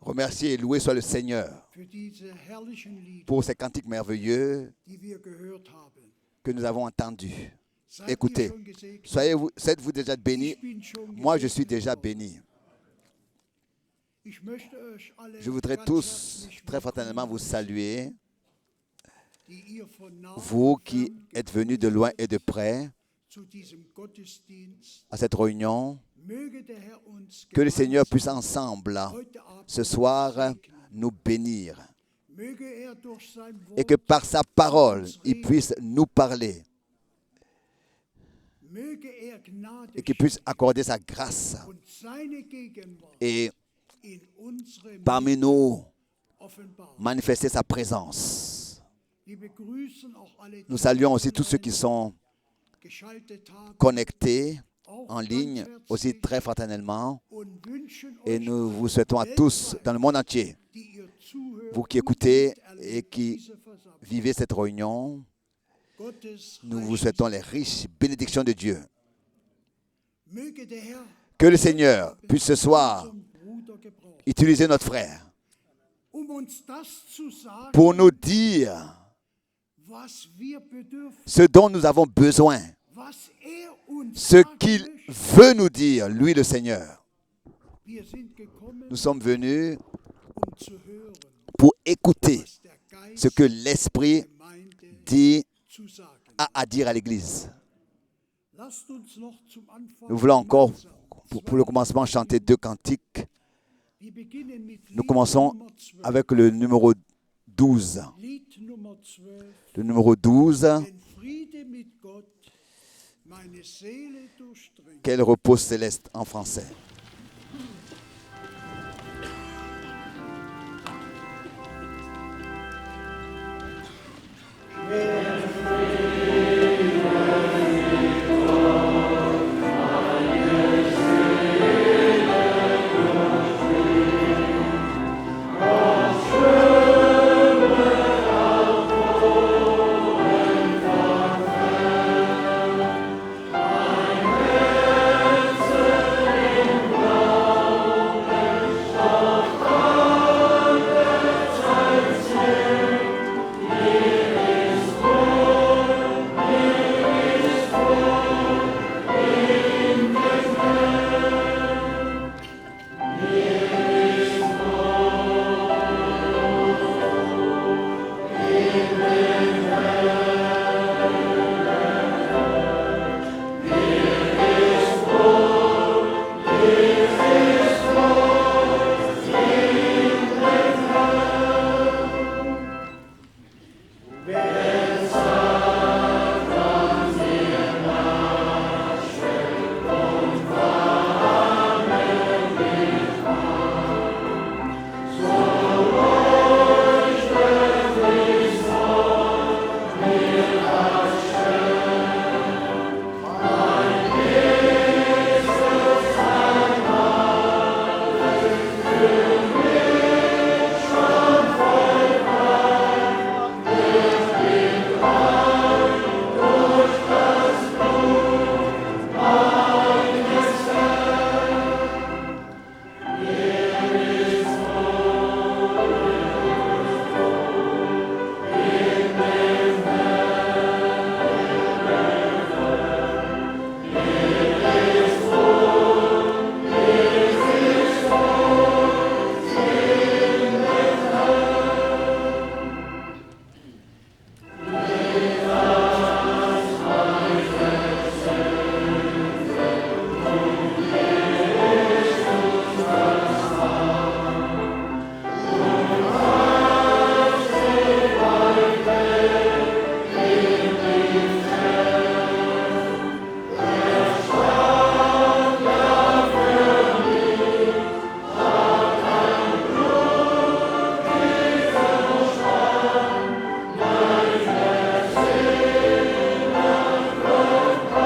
Remerciez et louez soit le Seigneur pour ces cantiques merveilleux que nous avons entendus. Écoutez, êtes-vous déjà bénis? Moi, je suis déjà béni. Je voudrais tous très fraternellement vous saluer, vous qui êtes venus de loin et de près à cette réunion. Que le Seigneur puisse ensemble, ce soir, nous bénir. Et que par sa parole, il puisse nous parler. Et qu'il puisse accorder sa grâce. Et parmi nous, manifester sa présence. Nous saluons aussi tous ceux qui sont connectés en ligne, aussi très fraternellement. Et nous vous souhaitons à tous, dans le monde entier, vous qui écoutez et qui vivez cette réunion, nous vous souhaitons les riches bénédictions de Dieu. Que le Seigneur puisse ce soir utiliser notre frère pour nous dire ce dont nous avons besoin, ce qu'il veut nous dire, lui le Seigneur. Nous sommes venus pour écouter ce que l'Esprit dit à dire à l'Église. Nous voulons encore, pour le commencement, chanter 2 cantiques. Nous commençons avec le numéro 12. Le numéro 12. Quel repos céleste en français.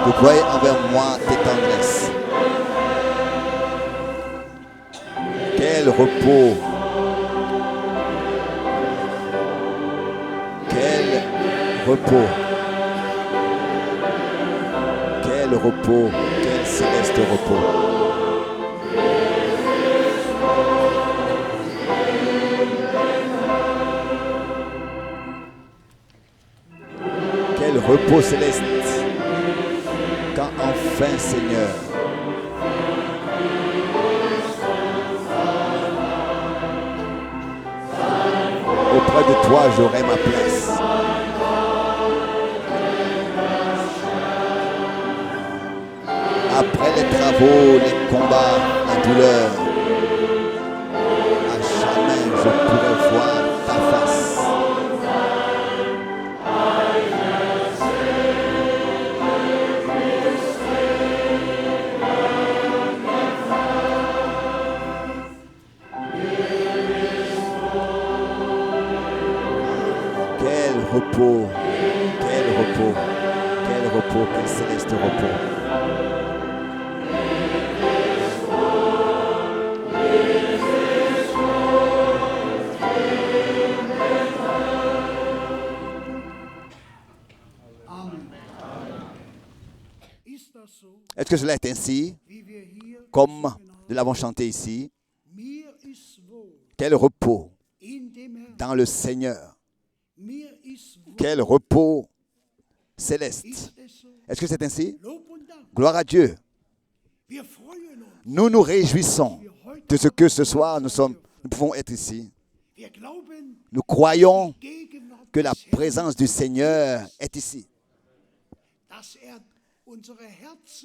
Déploie envers moi tes tendresses. Quel repos, quel repos, quel repos, quel céleste repos. repos céleste. Quand enfin, Seigneur, auprès de toi, j'aurai ma place. Après les travaux, les combats, la douleur, à jamais je pourrai voir ta face. Quel repos, quel repos, quel repos, quel céleste repos. Est-ce que cela est ainsi, comme nous l'avons chanté ici? Quel repos dans le Seigneur. Quel repos céleste. Est-ce que c'est ainsi? Gloire à Dieu. Nous nous réjouissons de ce que ce soir nous pouvons être ici. Nous croyons que la présence du Seigneur est ici.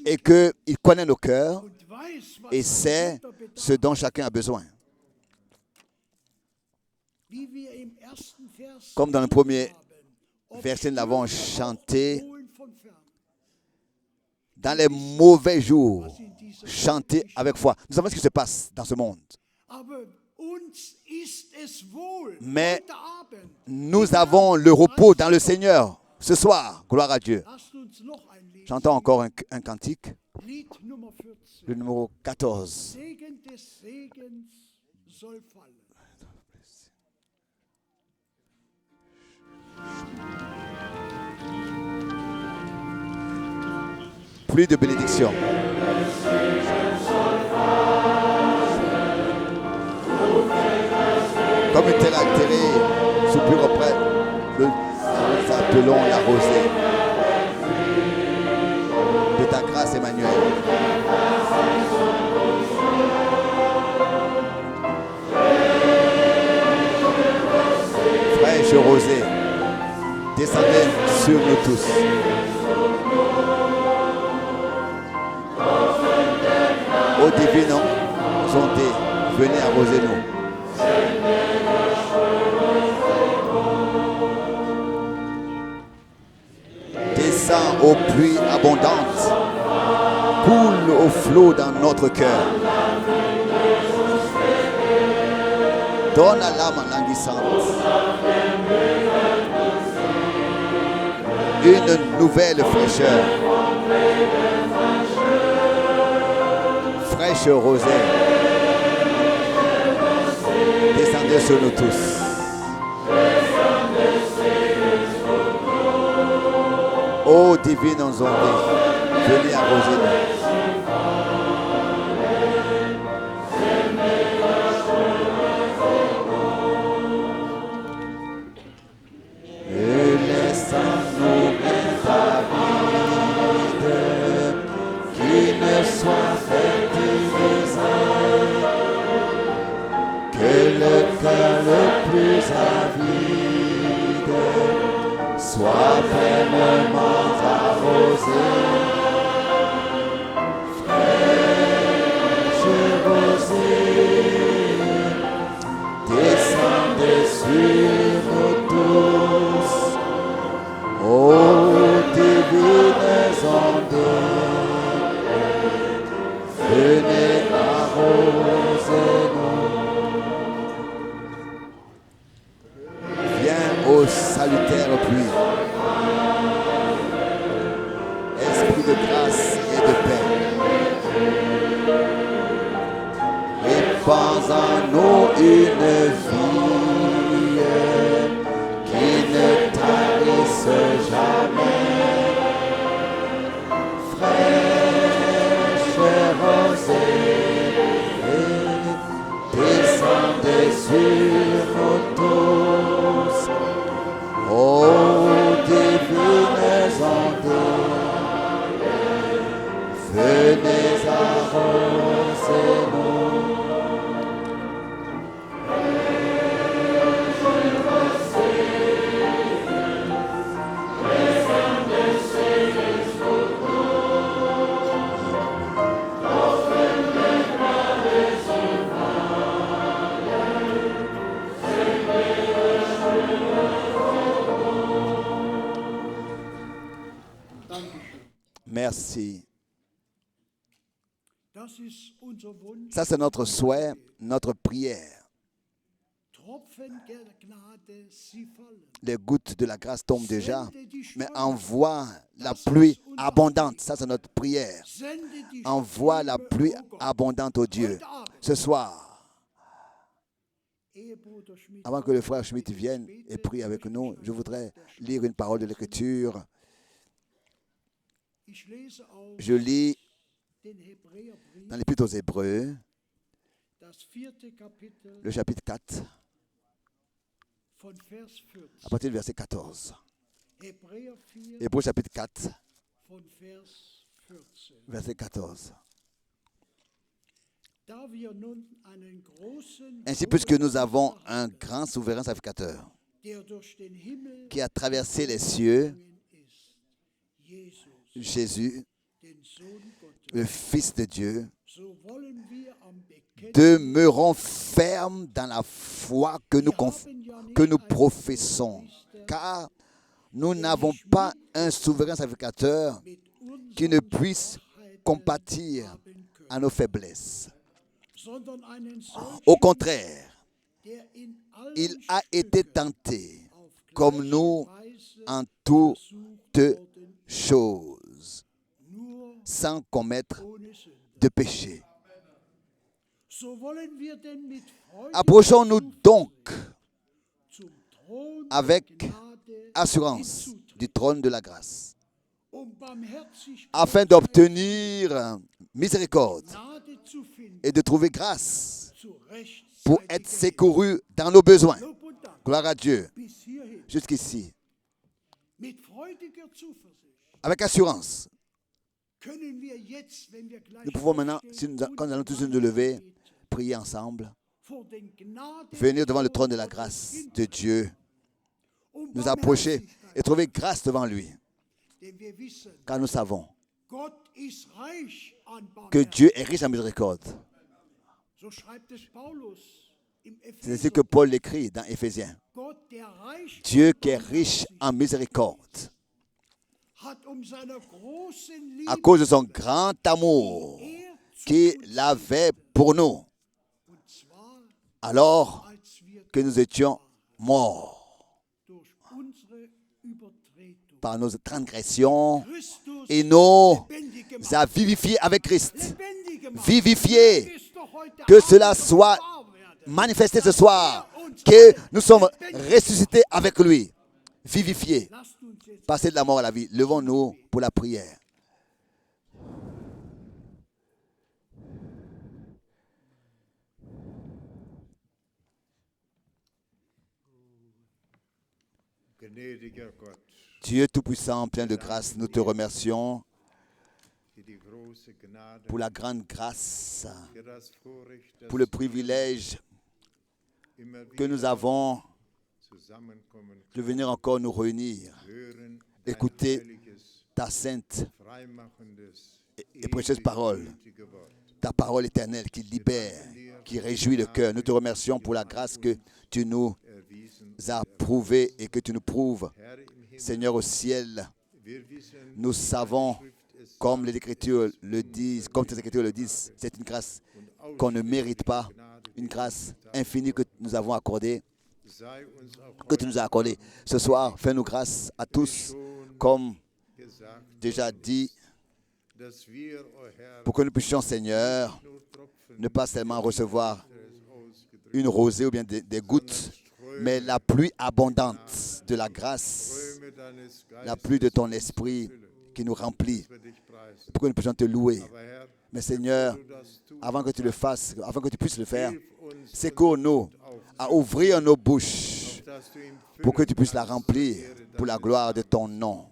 Et qu'il connaît nos cœurs et sait ce dont chacun a besoin. Comme dans le premier verset, nous l'avons chanté, dans les mauvais jours, chanter avec foi. Nous savons ce qui se passe dans ce monde. Mais nous avons le repos dans le Seigneur ce soir. Gloire à Dieu. J'entends encore un cantique, le numéro 14. Plus de bénédiction. Comme une terre altérée, soupir auprès, nous appelons la rosée de ta grâce, Emmanuel. Fraîche rosée, descendez sur nous tous. Ô divine ondée, venez arroser-nous. Descends aux pluies abondantes, coule au flot dans notre cœur. Donne à l'âme languissante une nouvelle fraîcheur. Fraîche rosée, descendez sur nous tous. Ô divine ondée, venez arroser nous. Et laisse-nous David qui ne soit fertilisé, que le cœur le plus avide soit pleinement arrosé. Fraîche rosée, descendez sur nous tous. Ô divines ondées, venez arroser nous. Viens ô salutaire pluie. Esprit de grâce et de paix. Répands en nous une vie qui ne tarisse jamais. Fraîche rosée, descendez sur nous tous. Ô divines merci. Ça, c'est notre souhait, notre prière. Les gouttes de la grâce tombent déjà, mais envoie la pluie abondante. Ça, c'est notre prière. Envoie la pluie abondante, ô Dieu. Ce soir, avant que le frère Schmitt vienne et prie avec nous, je voudrais lire une parole de l'Écriture. Je lis dans l'Épître aux Hébreux, le chapitre 4, à partir du verset 14. Hébreux chapitre 4, verset 14. Ainsi, puisque nous avons un grand souverain sacrificateur qui a traversé les cieux, Jésus, le Fils de Dieu, demeurons fermes dans la foi que nous professons, car nous n'avons pas un souverain sacrificateur qui ne puisse compatir à nos faiblesses. Au contraire, il a été tenté comme nous en toutes choses, sans commettre de péché. Approchons-nous donc avec assurance du trône de la grâce, afin d'obtenir miséricorde et de trouver grâce pour être secouru dans nos besoins. Gloire à Dieu. Jusqu'ici, avec assurance, nous pouvons maintenant, quand nous allons tous nous lever, prier ensemble, venir devant le trône de la grâce de Dieu, nous approcher et trouver grâce devant lui. Car nous savons que Dieu est riche en miséricorde. C'est ainsi que Paul l'écrit dans Éphésiens. Dieu qui est riche en miséricorde, à cause de son grand amour qu'il avait pour nous, alors que nous étions morts par nos transgressions, et nous a vivifiés avec Christ. Vivifiés, que cela soit manifesté ce soir, que nous sommes ressuscités avec lui. Vivifiés, passer de la mort à la vie. Levons-nous pour la prière. Dieu Tout-Puissant, plein de grâce, nous te remercions pour la grande grâce, pour le privilège que nous avons de venir encore nous réunir, écouter ta sainte et précieuse parole, ta parole éternelle qui libère, qui réjouit le cœur. Nous te remercions pour la grâce que tu nous as prouvée et que tu nous prouves, Seigneur, au ciel. Nous savons, comme les Écritures le disent, comme tes Écritures le disent, c'est une grâce qu'on ne mérite pas, une grâce infinie que nous avons accordée, que tu nous as accordée. Ce soir, fais-nous grâce à tous, comme déjà dit, pour que nous puissions, Seigneur, ne pas seulement recevoir une rosée ou bien des gouttes, mais la pluie abondante de la grâce, la pluie de ton esprit qui nous remplit, pour que nous puissions te louer. Mais Seigneur, avant que tu le fasses, avant que tu puisses le faire, secours-nous à ouvrir nos bouches pour que tu puisses la remplir pour la gloire de ton nom.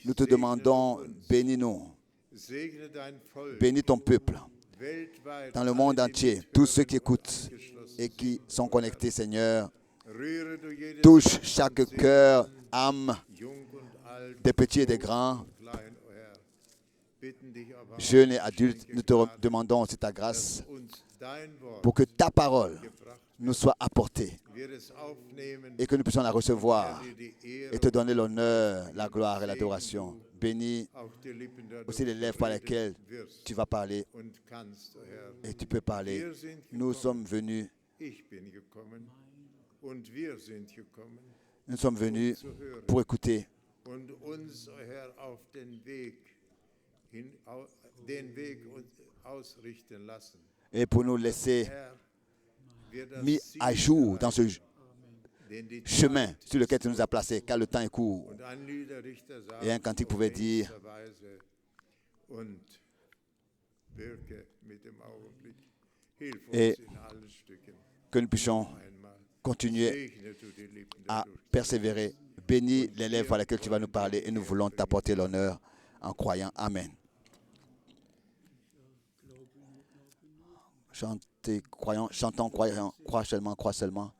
Nous te demandons, bénis-nous, bénis ton peuple dans le monde entier, tous ceux qui écoutent et qui sont connectés, Seigneur. Touche chaque cœur, âme, des petits et des grands, jeunes et adultes. Nous te demandons aussi ta grâce pour que ta parole nous soit apportée et que nous puissions la recevoir et te donner l'honneur, la gloire et l'adoration. Bénis aussi les lèvres par lesquelles tu vas parler et tu peux parler. Nous sommes venus pour écouter. Et pour nous laisser mis à jour dans ce chemin sur lequel tu nous as placés, car le temps est court. Et un cantique pouvait dire et que nous puissions continuer à persévérer. Bénis les lèvres par lesquelles tu vas nous parler et nous voulons t'apporter l'honneur en croyant. Amen. Chantez, croyons, chantons, croyons, crois seulement, crois seulement.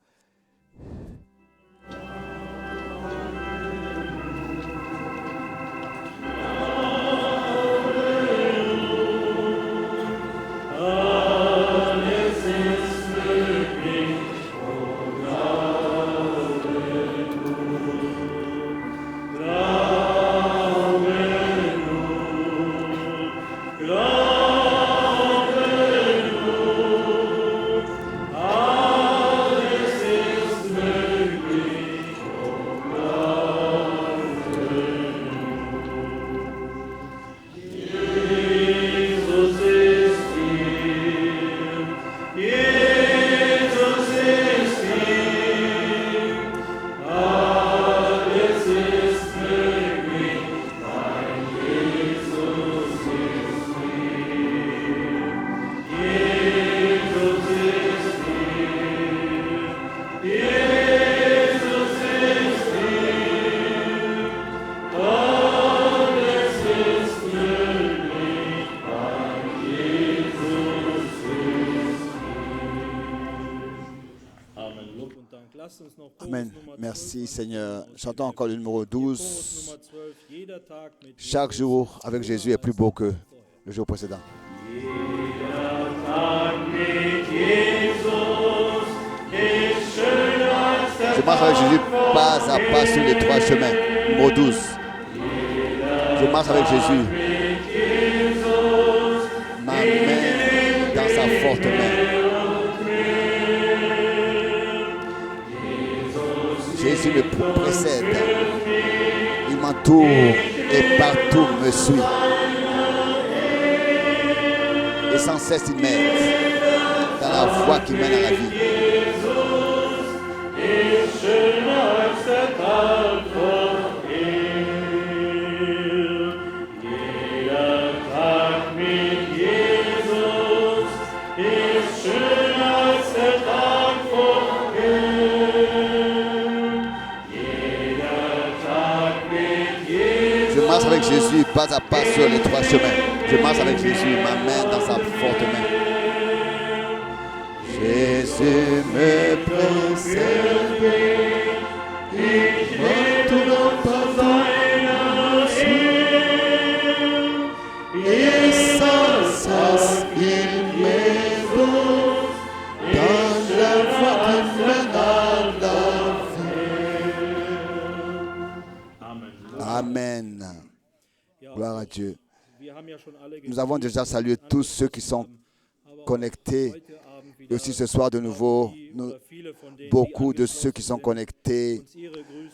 Amen. Merci Seigneur. Chantons encore le numéro 12. Chaque jour avec Jésus est plus beau que le jour précédent. Je marche avec Jésus pas à pas sur les trois chemins. Numéro 12. Je marche avec Jésus. Ma main dans sa forte main. Jésus me précède, il m'entoure et partout me suit. Et sans cesse il m'aide dans la voie qui mène à la vie. Je marche avec Jésus pas à pas sur les trois chemins. Je marche avec Jésus, ma main dans sa forte main. Jésus me précède, il m'entoure par et sans cesse il m'aide dans la voie qui mène à la vie. Amen. Gloire à Dieu. Nous avons déjà salué tous ceux qui sont connectés. Et aussi ce soir de nouveau, beaucoup de ceux qui sont connectés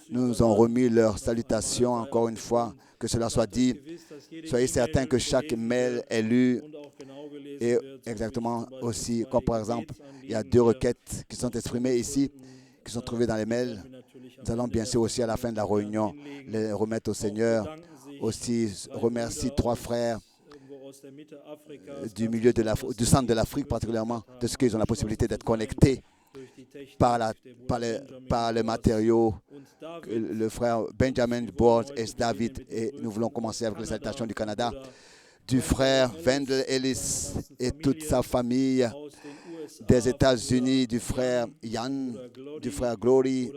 nous ont remis leurs salutations encore une fois. Que cela soit dit. Soyez certains que chaque mail est lu. Et exactement aussi, comme par exemple, il y a 2 requêtes qui sont exprimées ici, qui sont trouvées dans les mails. Nous allons bien sûr aussi à la fin de la réunion les remettre au Seigneur. Aussi, remercie 3 frères du milieu du centre de l'Afrique particulièrement, de ce qu'ils ont la possibilité d'être connectés par les matériaux. Le frère Benjamin Board et David, et nous voulons commencer avec les salutations du Canada, du frère Wendell Ellis et toute sa famille, des États-Unis, du frère Yann, du frère Glory,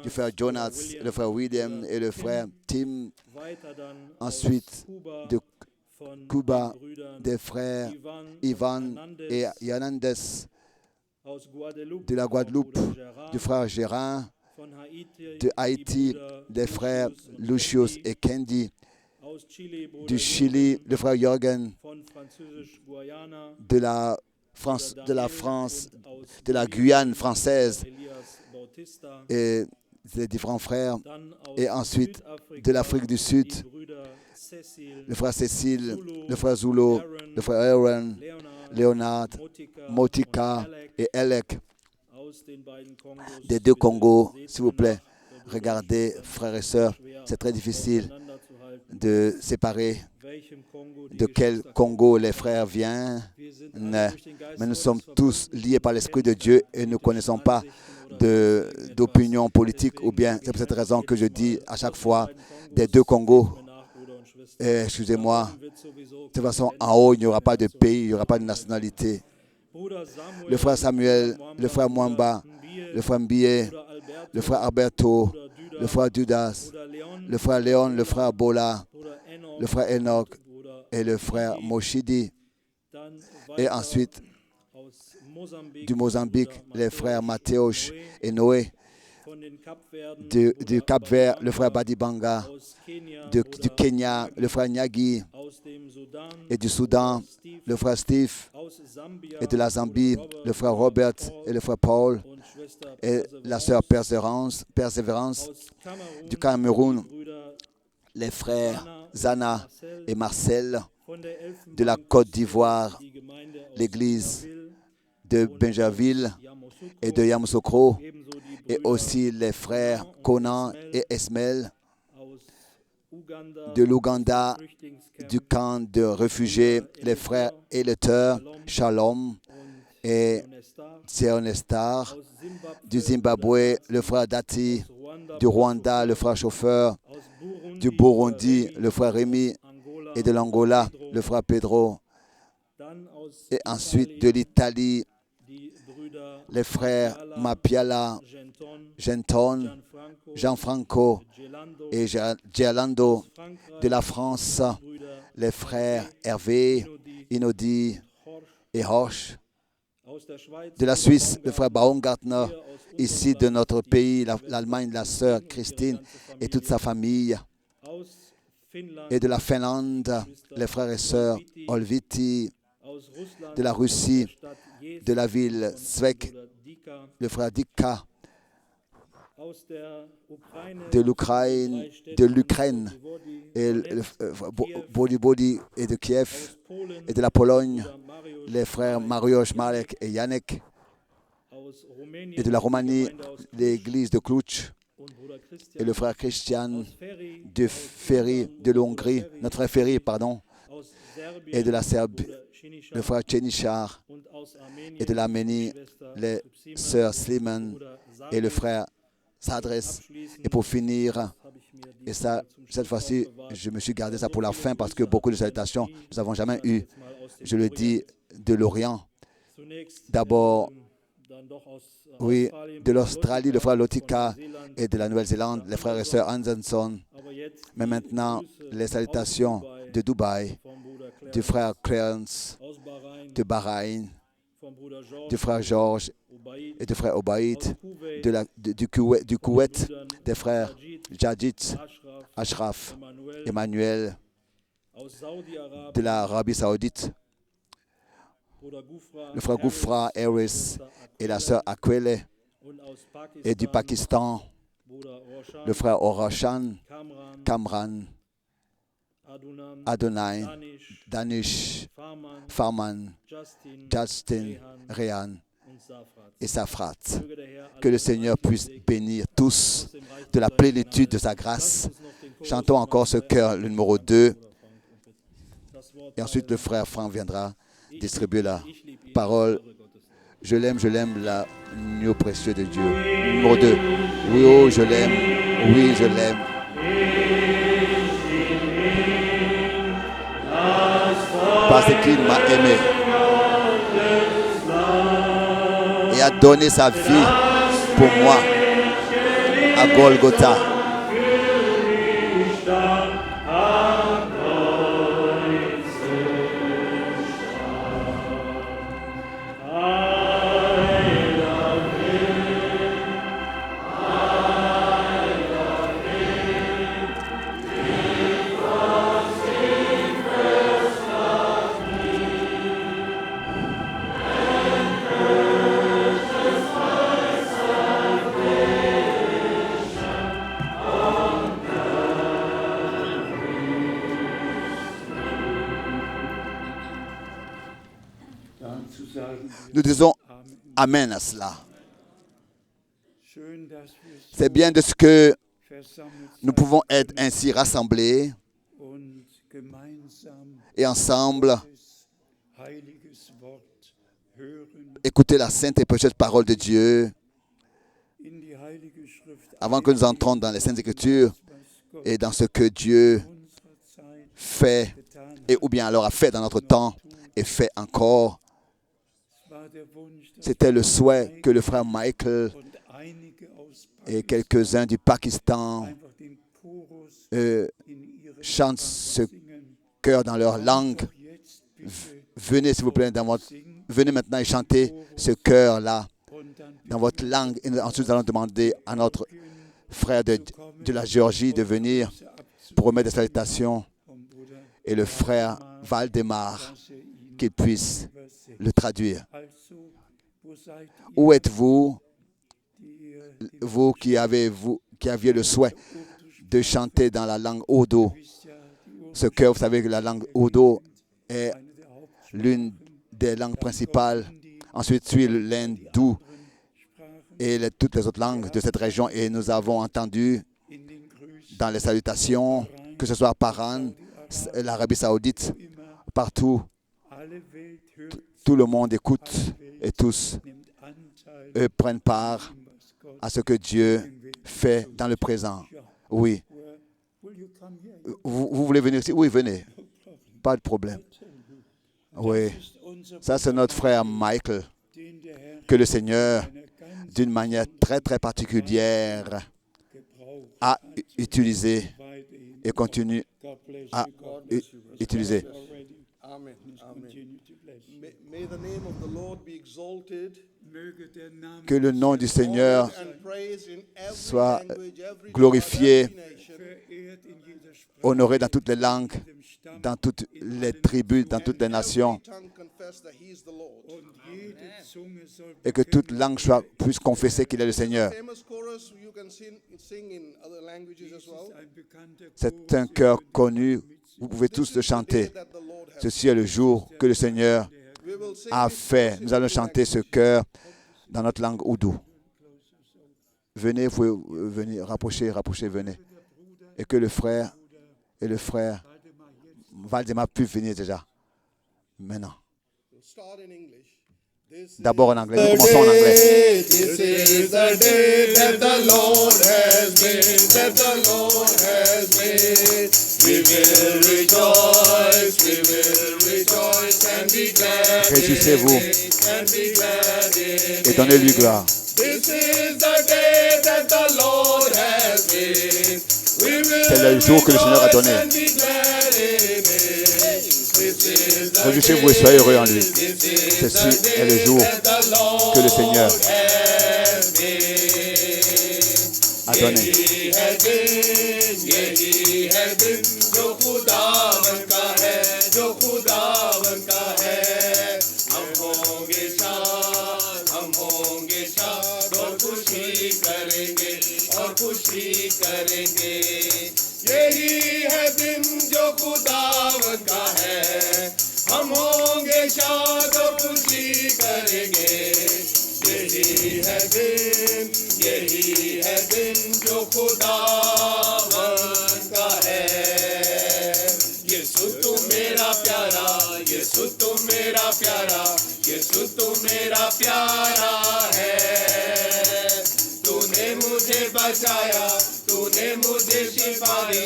du frère Jonas, le frère William et le frère Tim. Ensuite, de Cuba, des frères Ivan et Yanandes. de la Guadeloupe, du frère Gérard, de Haïti, des frères Lucius et Candy, du Chili, le frère Jorgen, de la France, de la Guyane française, et les différents frères, et ensuite de l'Afrique du Sud, le frère Cécile, le frère Zulo, le frère Aaron, Léonard, Motika et Elek, des deux Congos, s'il vous plaît. Regardez, frères et sœurs, c'est très difficile de séparer de quel Congo les frères viennent, mais nous sommes tous liés par l'Esprit de Dieu et nous ne connaissons pas d'opinion politique, ou bien c'est pour cette raison que je dis à chaque fois des deux Congos. Excusez-moi, de toute façon, en haut, il n'y aura pas de pays, il n'y aura pas de nationalité. Le frère Samuel, le frère Mwamba, le frère Mbie, le frère Alberto, le frère Dudas, le frère Léon, le frère Bola, le frère Enoch et le frère Moshidi. Et ensuite, du Mozambique, les frères Mathéoche et Noé. Du Cap-Vert, le frère Badibanga. Du Kenya, le frère Nyagi. Et du Soudan, le frère Steve. Et de la Zambie, le frère Robert et le frère Paul. Et la sœur Persévérance. Du Cameroun, les frères Zana et Marcel. De la Côte d'Ivoire, l'église de Benjaville et de Yamoussoukro, et aussi les frères Conan et Esmel de l'Ouganda, du camp de réfugiés, les frères Eleter, Shalom et Sionestar, du Zimbabwe, le frère Dati, du Rwanda, le frère Chauffeur, du Burundi, le frère Rémi, et de l'Angola, le frère Pedro, et ensuite de l'Italie, les frères Mapiala, Genton, Gianfranco et Gialando, de la France, les frères Hervé, Inodi et Horsch, de la Suisse, le frère Baumgartner, ici de notre pays, l'Allemagne, la sœur Christine et toute sa famille, et de la Finlande, les frères et sœurs Olviti, de la Russie, de la ville Svek, le frère Dika, de l'Ukraine, et Bodi et de Kiev, et de la Pologne, les frères Mariusz, Marek et Yannick, et de la Roumanie, l'église de Cluj, et le frère Christian de Ferry, de l'Hongrie, notre frère Ferry, pardon, et de la Serbie, le frère Tchénichar, et de l'Arménie, les sœurs Sliman et le frère Sadres. Et pour finir, et ça, cette fois-ci, je me suis gardé ça pour la fin parce que beaucoup de salutations, nous n'avons jamais eu, je le dis, de l'Orient. D'abord, oui, de l'Australie, le frère Lotika, et de la Nouvelle-Zélande, les frères et sœurs Hansenson. Mais maintenant, les salutations de Dubaï, du frère Clarence, de Bahreïn, du frère Georges et du frère Obaïd, du Koweït, des frères Jadid, Ashraf, Emmanuel, de l'Arabie Saoudite, le frère Goufra, Eris et la sœur Akwele, et du Pakistan, le frère Orashan, Kamran, Adonai, Danish, Farman, Justin, Réan et Safrat. Que le Seigneur puisse bénir tous de la plénitude de sa grâce. Chantons encore ce chœur, le numéro 2. Et ensuite, le frère Franck viendra distribuer la parole. Je l'aime, l'agneau précieux de Dieu. Numéro 2. Oui, oh, je l'aime. Oui, je l'aime. Parce qu'il m'a aimé et a donné sa vie pour moi à Golgotha. Nous disons Amen à cela. C'est bien de ce que nous pouvons être ainsi rassemblés et ensemble écouter la sainte et précieuse parole de Dieu avant que nous entrons dans les Saintes Écritures et dans ce que Dieu fait et ou bien alors a fait dans notre temps et fait encore. C'était le souhait que le frère Michael et quelques-uns du Pakistan chantent ce chœur dans leur langue. Venez s'il vous plaît, venez maintenant et chantez ce chœur-là dans votre langue. Et ensuite, nous allons demander à notre frère de la Géorgie de venir pour remettre des salutations et le frère Valdemar qu'il puisse le traduire. Où êtes-vous, vous qui aviez le souhait de chanter dans la langue Odo? Ce chœur, vous savez que la langue Odo est l'une des langues principales. Ensuite suit l'hindou et toutes les autres langues de cette région. Et nous avons entendu dans les salutations, que ce soit à Paran, l'Arabie Saoudite, partout, tout le monde écoute et tous prennent part à ce que Dieu fait dans le présent. Oui. Vous voulez venir ici? Oui, venez. Pas de problème. Oui. Ça, c'est notre frère Michael, que le Seigneur, d'une manière très, très particulière, a utilisé et continue à utiliser. Amen. May the name of the Lord be exalted. Que le nom du Seigneur soit glorifié, honoré dans toutes les langues, dans toutes les tribus, dans toutes les nations, et que toute langue puisse confesser qu'il est le Seigneur. C'est un chœur connu, vous pouvez tous le chanter. Ceci est le jour que le Seigneur a fait. Nous allons chanter ce chœur dans notre langue oudou. Venez, vous pouvez venir, rapprochez, venez. Et que le frère Valdemar puisse venir déjà. Maintenant. D'abord en anglais. Nous commençons en anglais. This is the day that the Lord has made, that the Lord has made. We will rejoice and be glad. Réjouissez-vous And be glad in et donnez-lui gloire. This is the day that the Lord has made. We will C'est le jour que le Seigneur a donné. and be glad in it. This is the Réjouissez-vous et soyez heureux en lui. This is Ceci est le jour que le Seigneur a donné. यही है दिन जो खुदावन का है, जो खुदावन का है। हम होंगे शाद और खुशी करेंगे, और खुशी करेंगे। यही है दिन जो खुदावन का है, हम होंगे शाद और खुशी करेंगे। यही है दिन जो खुदावन का है। यीशु तू मेरा प्यारा, यीशु तू मेरा प्यारा, यीशु तू मेरा प्यारा है। तूने मुझे बचाया, तूने मुझे शिफा दी,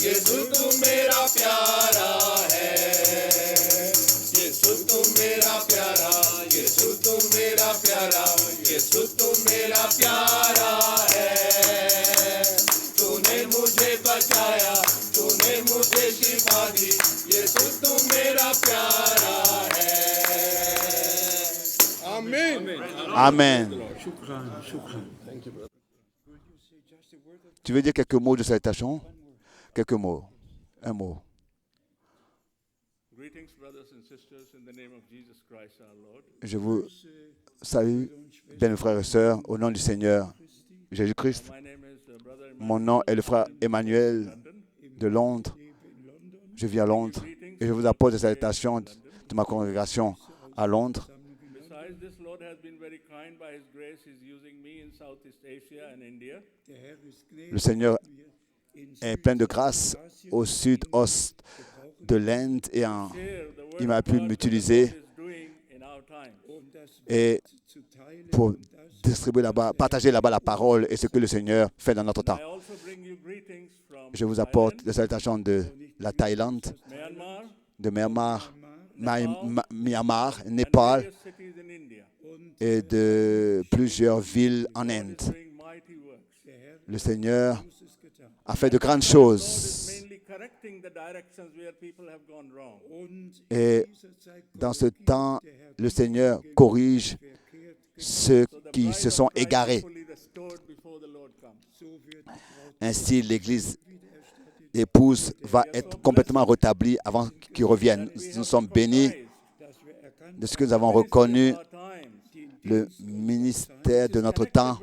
यीशु तू मेरा प्यारा है। यीशु तू मेरा प्यारा, यीशु तू मेरा प्यारा, यीशु तू मेरा प्यारा है। तूने मुझे बचाया, तूने मुझे शिफा दी, यीशु तू मेरा प्यारा है। आमीन। Amen. Tu veux dire quelques mots de salutation? Quelques mots. Un mot. Greetings, brothers and sisters, in the name of Jesus Christ our Lord. Je vous salue, bien mes frères et sœurs, au nom du Seigneur Jésus-Christ. My name is Brother Mon nom est le frère Emmanuel de Londres. Je vis à Londres et je vous apporte des salutations de ma congrégation à Londres. has been very kind by His grace. He's using me in Southeast Asia and India. Le Seigneur est plein de grâce au sud-ouest de l'Inde et il m'a pu m'utiliser et pour distribuer là-bas, partager là-bas la parole et ce que le Seigneur fait dans notre temps. Je vous apporte des salutations de la Thaïlande, de Myanmar, Népal et de plusieurs villes en Inde. Le Seigneur a fait de grandes choses. Et dans ce temps, le Seigneur corrige ceux qui se sont égarés. Ainsi, l'Église épouse va être complètement rétablie avant qu'il revienne. Nous sommes bénis de ce que nous avons reconnu, le ministère de notre temps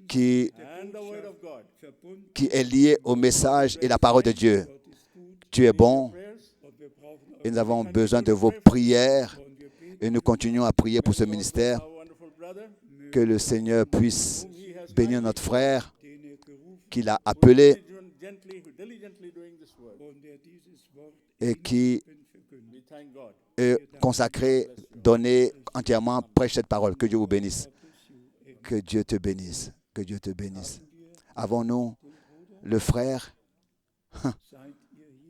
qui est lié au message et la parole de Dieu. Tu es bon et nous avons besoin de vos prières et nous continuons à prier pour ce ministère. Que le Seigneur puisse bénir notre frère qu'il a appelé et qui est consacré, donné entièrement, prêche cette parole. Que Dieu vous bénisse. Que Dieu te bénisse. Que Dieu te bénisse. Avons-nous le frère?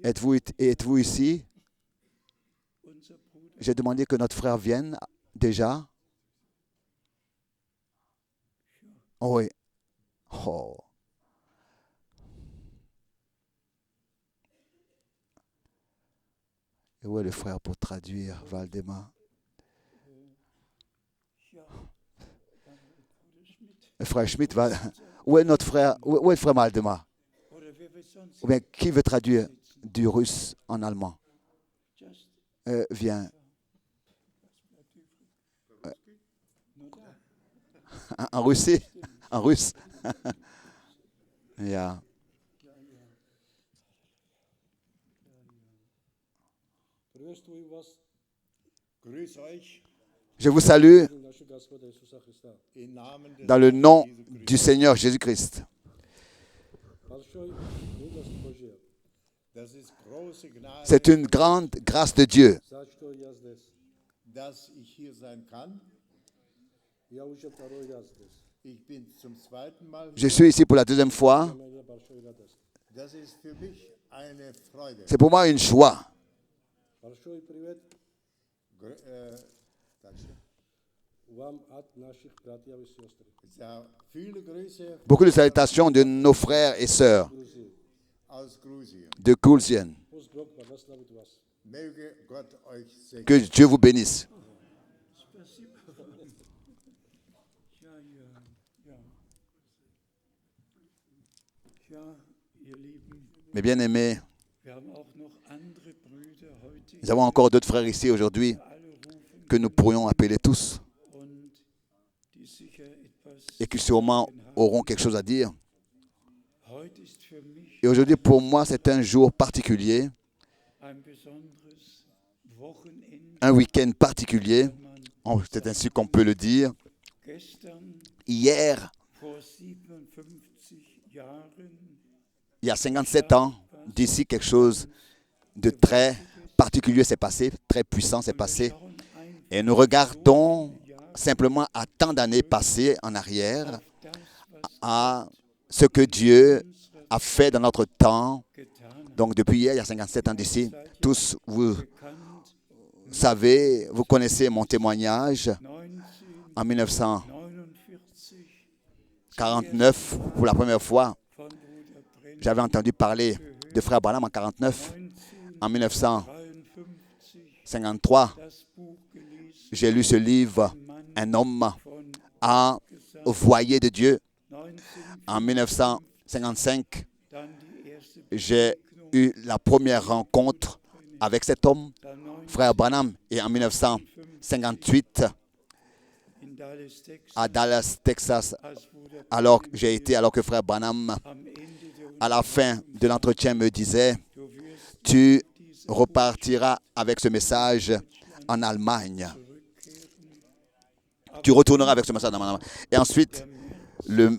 Êtes-vous ici? J'ai demandé que notre frère vienne déjà. Oh oui. Oh. Et où est le frère pour traduire, Valdemar? Le frère Schmidt va. Où est notre frère? Où est le frère Valdemar? Ou bien qui veut traduire du russe en allemand? Viens. En Russie? En russe? Yeah. Je vous salue dans le nom du Seigneur Jésus-Christ. C'est une grande grâce de Dieu. Je suis ici pour la deuxième fois. C'est pour moi une joie. Beaucoup de salutations de nos frères et sœurs de Gruzien. Que Dieu vous bénisse. Mes bien-aimés, nous avons encore d'autres frères ici aujourd'hui que nous pourrions appeler tous et qui sûrement auront quelque chose à dire. Et aujourd'hui, pour moi, c'est un jour particulier, un week-end particulier, c'est ainsi qu'on peut le dire. Hier, il y a 57 ans, d'ici quelque chose de très particulier s'est passé, très puissant s'est passé. Et nous regardons simplement à tant d'années passées en arrière, à ce que Dieu a fait dans notre temps. Donc depuis hier, il y a 57 ans d'ici, tous vous savez, vous connaissez mon témoignage. En 1949, pour la première fois, j'avais entendu parler de Frère Branham en 1949. En 1953, j'ai lu ce livre, Un homme envoyé de Dieu. En 1955, j'ai eu la première rencontre avec cet homme, Frère Branham. Et en 1958, à Dallas, Texas, alors que Frère Branham, à la fin de l'entretien, me disait, tu repartiras avec ce message en Allemagne. tu retourneras avec ce message dans ma main. Et ensuite, le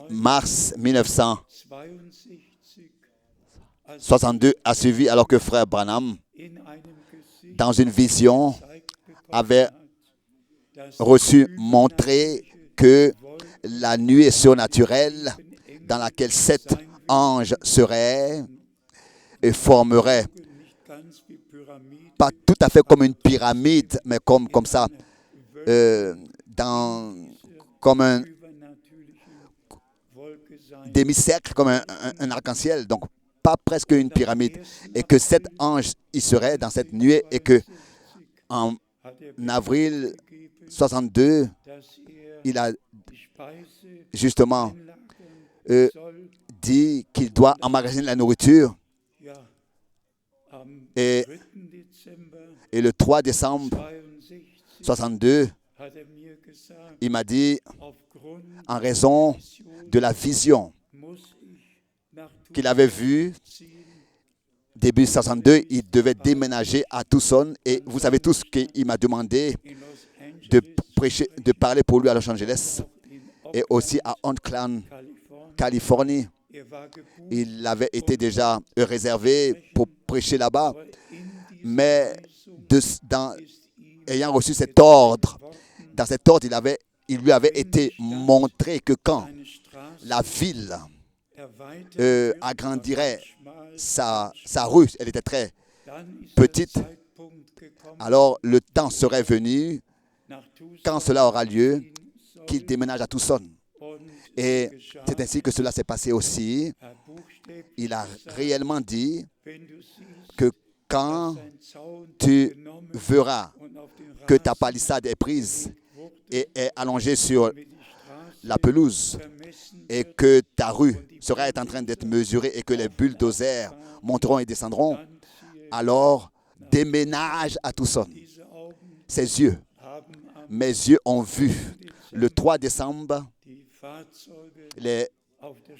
mars 1962 a suivi alors que frère Branham, dans une vision, avait montré que la nuée surnaturelle dans laquelle 7 anges seraient et formeraient, pas tout à fait comme une pyramide, mais comme ça, comme un demi-cercle, comme un arc-en-ciel, donc pas presque une pyramide, et que 7 anges y seraient dans cette nuée, et que en avril 62, il a justement dit qu'il doit emmagasiner la nourriture. Et le 3 décembre 62, il m'a dit, en raison de la vision qu'il avait vue, début 62, il devait déménager à Tucson. Et vous savez tous qu'il m'a demandé de prêcher, de parler pour lui à Los Angeles et aussi à Oakland, Californie. Il avait été déjà réservé pour prêcher là-bas, mais ayant reçu cet ordre, dans cet ordre, il lui avait été montré que quand la ville agrandirait sa rue, elle était très petite, alors le temps serait venu, quand cela aura lieu, qu'il déménage à Tucson. Et c'est ainsi que cela s'est passé aussi. Il a réellement dit que quand tu verras que ta palissade est prise et est allongée sur la pelouse et que ta rue sera en train d'être mesurée et que les bulldozers monteront et descendront, alors déménage à Tucson. Mes yeux ont vu le 3 décembre les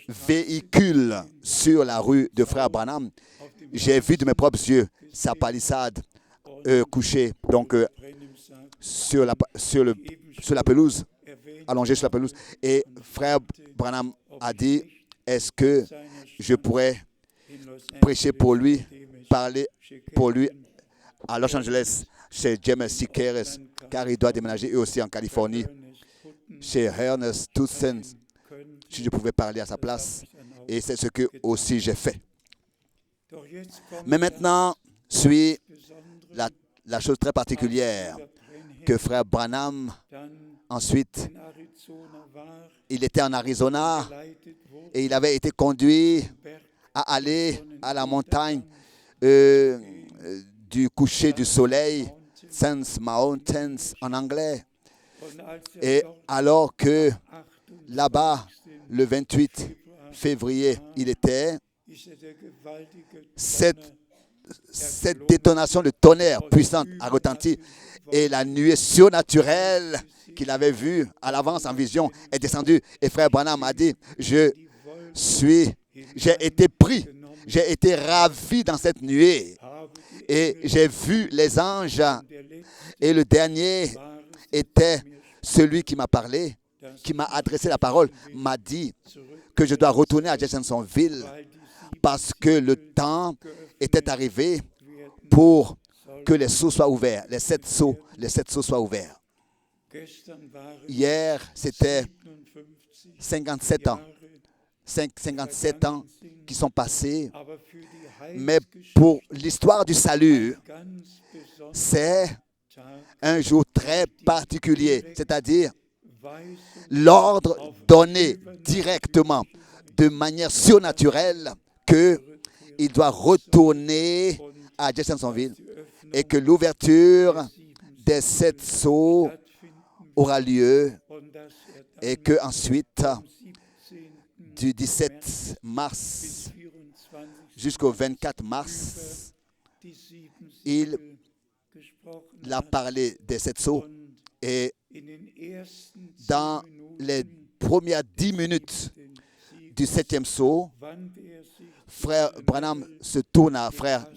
véhicules sur la rue de Frère Branham. J'ai vu de mes propres yeux sa palissade couchée donc, sur la pelouse, allongée sur la pelouse. Et Frère Branham a dit, est-ce que je pourrais prêcher pour lui, parler pour lui à Los Angeles, chez James C. Keres, car il doit déménager eux aussi en Californie, chez Ernest Tucson, si je pouvais parler à sa place. Et c'est ce que aussi j'ai fait. Mais maintenant, suit la chose très particulière que Frère Branham, ensuite, il était en Arizona et il avait été conduit à aller à la montagne du coucher du soleil, Sands Mountains en anglais. Et alors que là-bas, le 28 février, il était, cette détonation de tonnerre puissante a retenti et la nuée surnaturelle qu'il avait vue à l'avance en vision est descendue. Et Frère Branham a dit, j'ai été pris, j'ai été ravi dans cette nuée et j'ai vu les anges. Et le dernier était celui qui m'a parlé, qui m'a adressé la parole, m'a dit que je dois retourner à Jeffersonville parce que le temps était arrivé pour que les sceaux soient ouverts, les 7 sceaux soient ouverts. Hier, c'était 57 ans qui sont passés, mais pour l'histoire du salut, c'est un jour très particulier, c'est-à-dire l'ordre donné directement, de manière surnaturelle, qu'il doit retourner à Jeffersonville et que l'ouverture des 7 sceaux aura lieu et que ensuite, du 17 mars jusqu'au 24 mars, il a parlé des 7 sceaux et dans les premières 10 minutes du 7e sceau, Frère Branham se tourne à Frère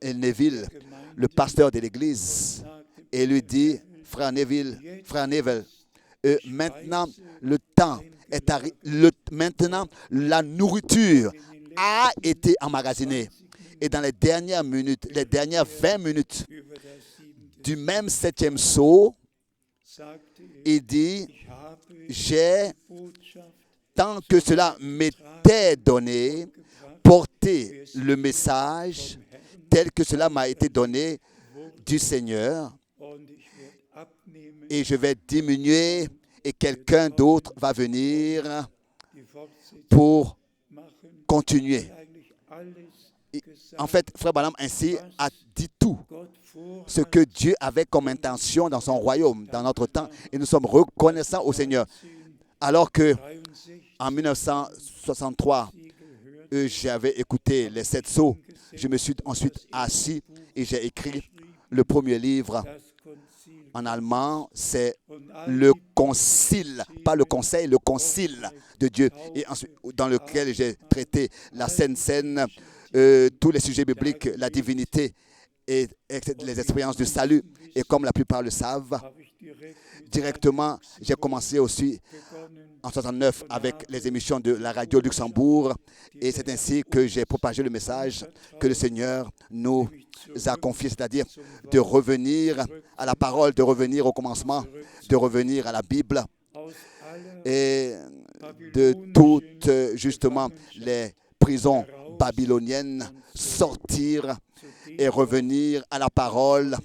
Neville, le pasteur de l'église, et lui dit, Frère Neville, maintenant, le temps est arrivé. Maintenant, la nourriture a été emmagasinée. Et dans les dernières minutes, les dernières 20 minutes du même 7e sceau, il dit, j'ai, tant que cela m'était donné, porté le message tel que cela m'a été donné du Seigneur, et je vais diminuer et quelqu'un d'autre va venir pour continuer. En fait, Frère Branham ainsi a dit tout ce que Dieu avait comme intention dans son royaume, dans notre temps, et nous sommes reconnaissants au Seigneur. Alors que en 1963, j'avais écouté les 7 sceaux, je me suis ensuite assis et j'ai écrit le premier livre en allemand, c'est le concile, pas le conseil, le concile de Dieu, et ensuite, dans lequel j'ai traité la Sainte Seine, tous les sujets bibliques, la divinité et les expériences du salut. Et comme la plupart le savent, directement, j'ai commencé aussi en 1969 avec les émissions de la radio Luxembourg. Et c'est ainsi que j'ai propagé le message que le Seigneur nous a confié, c'est-à-dire de revenir à la parole, de revenir au commencement, de revenir à la Bible et de toutes, justement, les prisons babyloniennes, sortir et revenir à la parole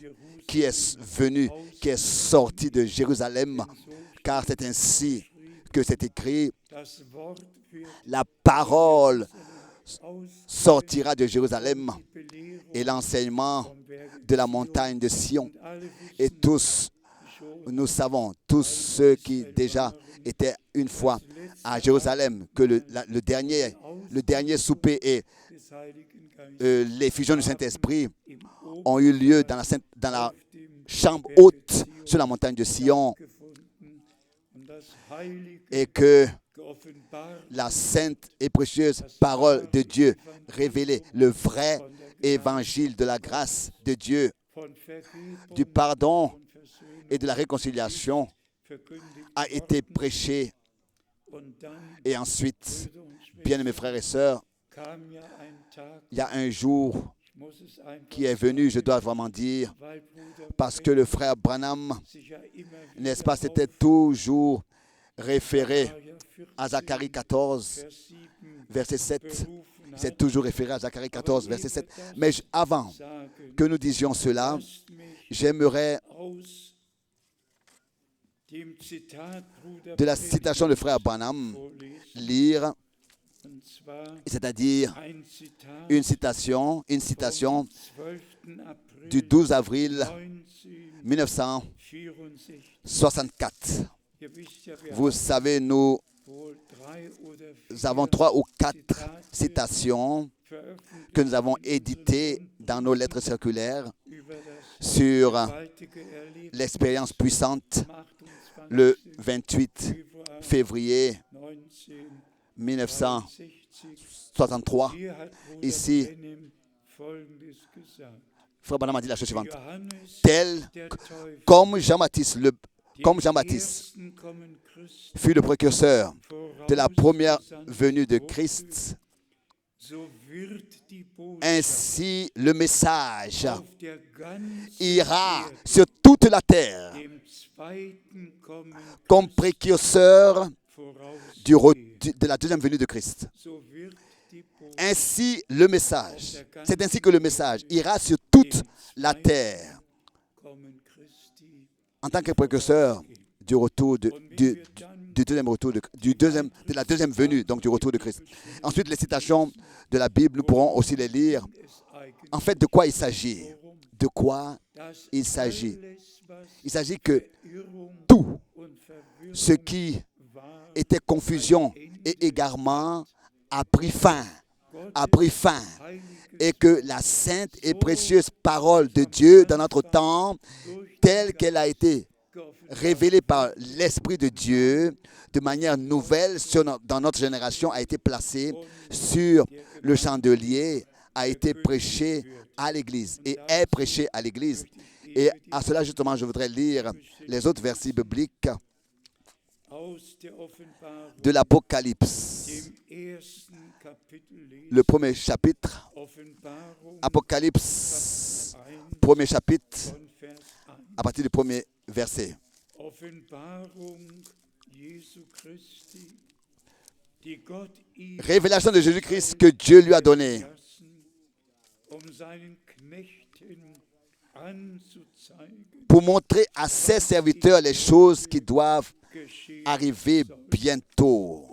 qui est venue, qui est sortie de Jérusalem, car c'est ainsi que c'est écrit, la parole sortira de Jérusalem et l'enseignement de la montagne de Sion. Et tous, nous savons, tous ceux qui déjà étaient une fois à Jérusalem, que le dernier souper et l'effusion du Saint-Esprit ont eu lieu dans la chambre haute sur la montagne de Sion, et que la sainte et précieuse parole de Dieu révélée, le vrai évangile de la grâce de Dieu, du pardon et de la réconciliation a été prêché. Et ensuite, bien-aimés frères et sœurs, il y a un jour qui est venu, je dois vraiment dire, parce que le frère Branham, n'est-ce pas, s'était toujours référé à Zacharie 14, verset 7. Il s'est toujours référé à Zacharie 14, verset 7. Mais avant que nous disions cela, j'aimerais, de la citation de frère Branham, lire, c'est-à-dire une citation du 12 avril 1964. Vous savez, nous avons 3 ou 4 citations que nous avons éditées dans nos lettres circulaires sur l'expérience puissante le 28 février 1963. Ici, Frère Branham a dit la chose suivante. Tel comme Jean-Baptiste fut le précurseur de la première venue de Christ, ainsi le message ira sur toute la terre comme précurseur de la deuxième venue de Christ. Ainsi le message, c'est ainsi que le message ira sur toute la terre en tant que précurseur du retour de la deuxième venue, donc du retour de Christ. Ensuite, les citations de la Bible, nous pourrons aussi les lire. En fait, de quoi il s'agit? De quoi il s'agit? Il s'agit que tout ce qui était confusion et égarement a pris fin, et que la sainte et précieuse parole de Dieu dans notre temps, telle qu'elle a été révélée par l'Esprit de Dieu de manière nouvelle dans notre génération, a été placée sur le chandelier, a été prêchée à l'Église et est prêchée à l'Église. Et à cela, justement, je voudrais lire les autres versets bibliques de l'Apocalypse. Le premier chapitre, Apocalypse, premier chapitre, à partir du premier verset. Révélation de Jésus-Christ que Dieu lui a donnée pour montrer à ses serviteurs les choses qui doivent arriver bientôt.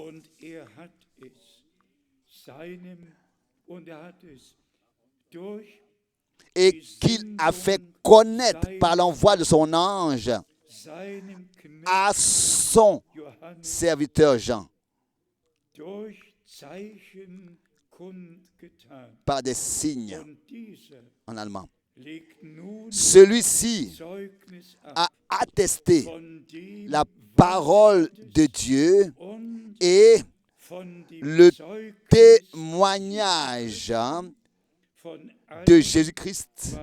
Et qu'il a fait connaître par l'envoi de son ange à son serviteur Jean, par des signes en allemand. Celui-ci a attesté la parole de Dieu et le témoignage de Jésus-Christ,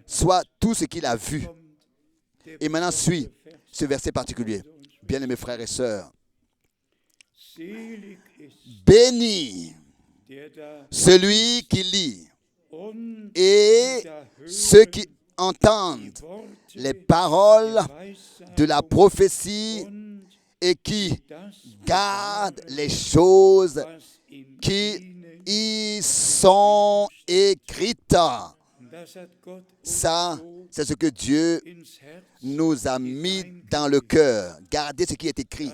soit tout ce qu'il a vu. Et maintenant suit ce verset particulier. Bien-aimés frères et sœurs, béni celui qui lit et ceux qui entendent les paroles de la prophétie et qui gardent les choses qui y sont écrites. Ça, c'est ce que Dieu nous a mis dans le cœur. Gardez ce qui est écrit.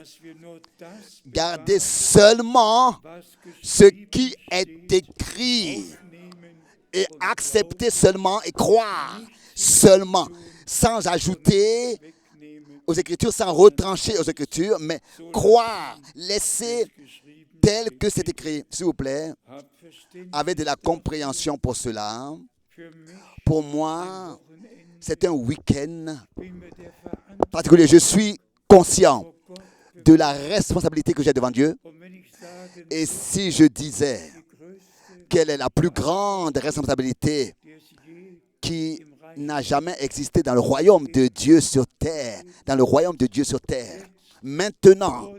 Gardez seulement ce qui est écrit. Et accepter seulement et croire seulement, sans ajouter aux Écritures, sans retrancher aux Écritures, mais croire, laisser tel que c'est écrit. S'il vous plaît, avez de la compréhension pour cela. Pour moi, c'est un week-end particulier. Je suis conscient de la responsabilité que j'ai devant Dieu. Et si je disais quelle est la plus grande responsabilité qui n'a jamais existé dans le royaume de Dieu sur terre, dans le royaume de Dieu sur terre, maintenant,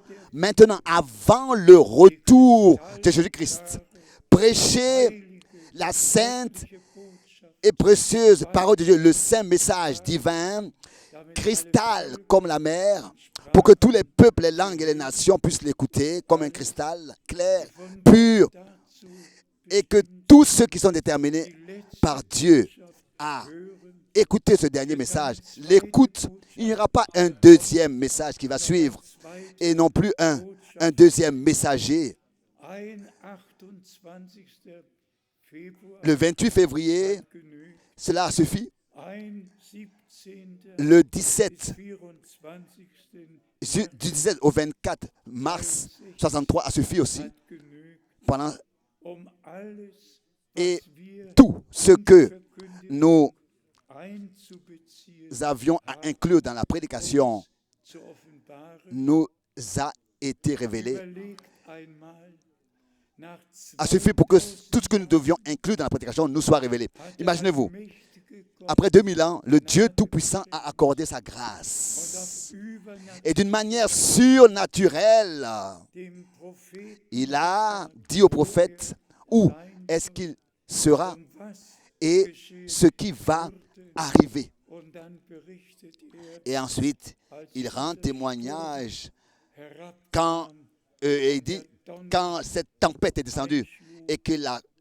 avant le retour de Jésus-Christ, prêcher la sainte et précieuse parole de Dieu, le saint message divin, cristal comme la mer, pour que tous les peuples, les langues et les nations puissent l'écouter comme un cristal clair, pur, et que tous ceux qui sont déterminés par Dieu à écouter ce dernier message l'écoutent. Il n'y aura pas un deuxième message qui va suivre et non plus un deuxième messager. Le 28 février, cela a suffi. Le 17, du 17 au 24 mars 63 a suffi aussi. Et tout ce que nous avions à inclure dans la prédication nous a été révélé. A suffi pour que tout ce que nous devions inclure dans la prédication nous soit révélé. Imaginez-vous, après 2000 ans, le Dieu Tout-Puissant a accordé sa grâce. Et d'une manière surnaturelle, il a dit au prophète où est-ce qu'il sera et ce qui va arriver. Et ensuite, il rend témoignage quand il dit, quand cette tempête est descendue et que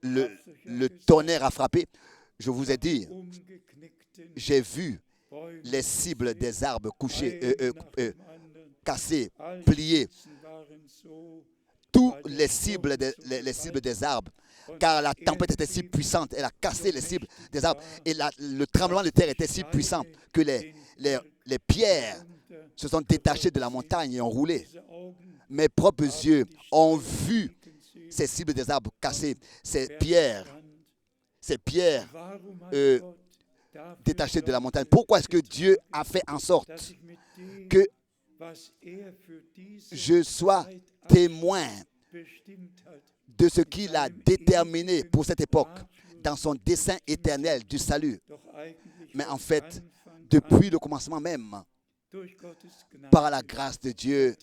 le tonnerre a frappé, je vous ai dit, j'ai vu les cibles des arbres couchées, cassées, pliées. Toutes les cibles des arbres, car la tempête était si puissante, elle a cassé les cibles des arbres. Et le tremblement de terre était si puissant que les pierres se sont détachées de la montagne et ont roulé. Mes propres yeux ont vu ces cibles des arbres cassées, ces pierres détachées de la montagne. Pourquoi est-ce que Dieu a fait en sorte que je sois témoin de ce qu'il a déterminé pour cette époque dans son dessein éternel du salut? Mais en fait, depuis le commencement même, par la grâce de Dieu,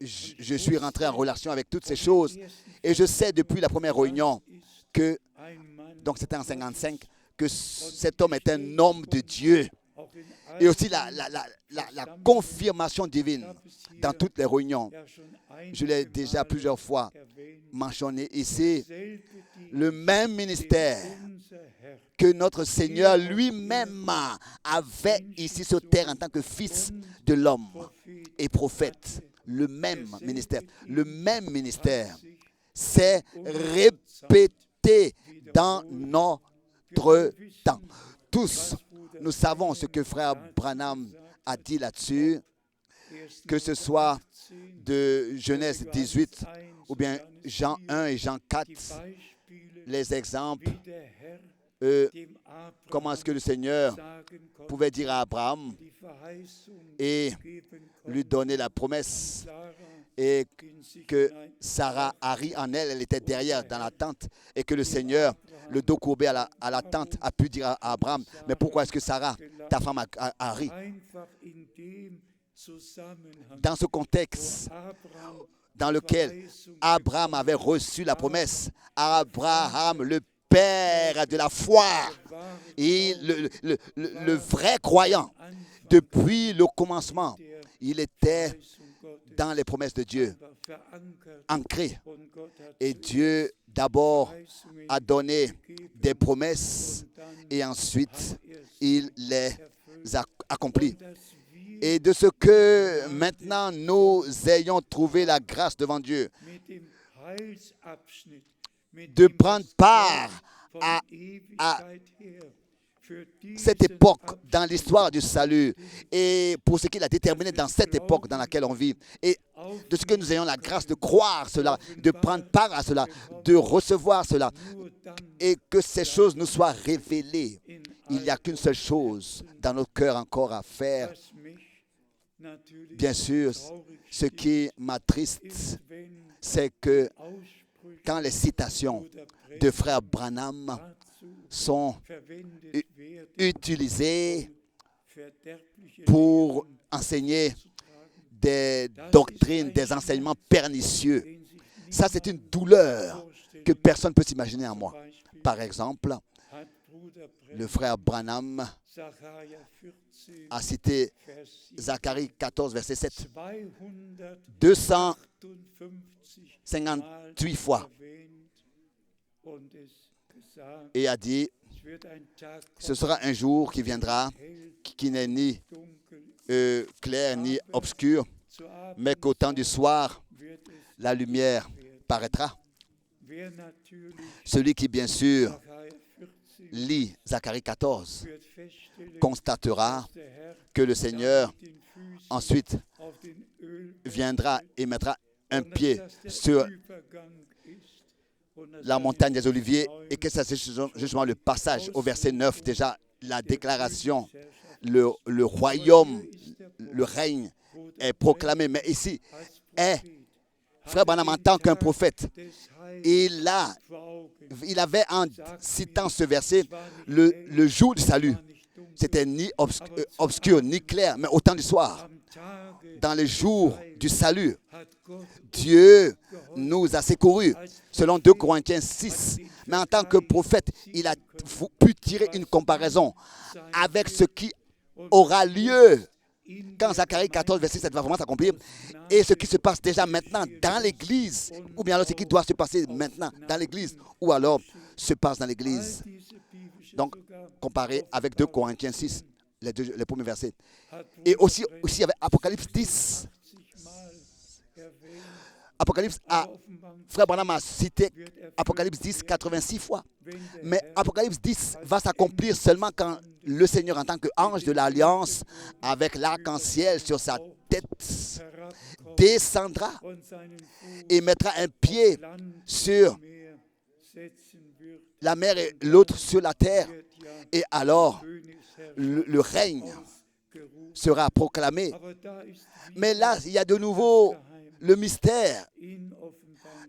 je suis rentré en relation avec toutes ces choses. Et je sais depuis la première réunion que, donc c'était en 55, que cet homme est un homme de Dieu. Et aussi la confirmation divine dans toutes les réunions. Je l'ai déjà plusieurs fois mentionné ici. Le même ministère que notre Seigneur lui-même avait ici sur terre en tant que fils de l'homme et prophète. Le même ministère s'est répété dans notre temps. Tous, nous savons ce que frère Branham a dit là-dessus, que ce soit de Genèse 18 ou bien Jean 1 et Jean 4, les exemples, comment est-ce que le Seigneur pouvait dire à Abraham et lui donner la promesse et que Sarah a ri en elle, elle était derrière dans la tente et que le Seigneur, le dos courbé à la tente, a pu dire à Abraham, mais pourquoi est-ce que Sarah, ta femme, a ri? Dans ce contexte dans lequel Abraham avait reçu la promesse, Abraham, le père de la foi, et le vrai croyant, depuis le commencement, il était dans les promesses de Dieu, ancré. Et Dieu d'abord a donné des promesses et ensuite il les a accomplies. Et de ce que maintenant nous ayons trouvé la grâce devant Dieu, de prendre part à cette époque dans l'histoire du salut et pour ce qu'il a déterminé dans cette époque dans laquelle on vit, et de ce que nous ayons la grâce de croire cela, de prendre part à cela, de recevoir cela, et que ces choses nous soient révélées. Il n'y a qu'une seule chose dans notre cœur encore à faire. Bien sûr, ce qui m'attriste, c'est que quand les citations de frère Branham sont utilisées pour enseigner des doctrines, des enseignements pernicieux, ça c'est une douleur que personne ne peut s'imaginer en moi. Par exemple, le frère Branham a cité Zacharie 14, verset 7, 258 fois, et a dit, ce sera un jour qui viendra, qui n'est ni clair ni obscur, mais qu'au temps du soir, la lumière paraîtra. Celui qui, bien sûr, lit Zacharie 14 constatera que le Seigneur ensuite viendra et mettra un pied sur la montagne des Oliviers et que ça c'est justement le passage au verset 9, déjà la déclaration, le royaume, le règne est proclamé, mais ici est frère Branham en tant qu'un prophète. Il avait en citant ce verset le jour du salut. C'était ni obscur, ni clair, mais au temps du soir. Dans le jour du salut, Dieu nous a secourus, selon 2 Corinthiens 6. Mais en tant que prophète, il a pu tirer une comparaison avec ce qui aura lieu quand Zacharie 14, verset 7 va vraiment s'accomplir, et ce qui se passe déjà maintenant dans l'Église, ou bien alors ce qui doit se passer maintenant dans l'Église, ou alors se passe dans l'Église. Donc, comparé avec 2 Corinthiens 6, les premiers versets. Et aussi il y avait Apocalypse 10. Frère Branham a cité Apocalypse 10 86 fois. Mais Apocalypse 10 va s'accomplir seulement quand le Seigneur, en tant qu'ange de l'Alliance, avec l'arc-en-ciel sur sa tête, descendra et mettra un pied sur la mer et l'autre sur la terre. Et alors, le règne sera proclamé. Mais là, il y a de nouveau le mystère.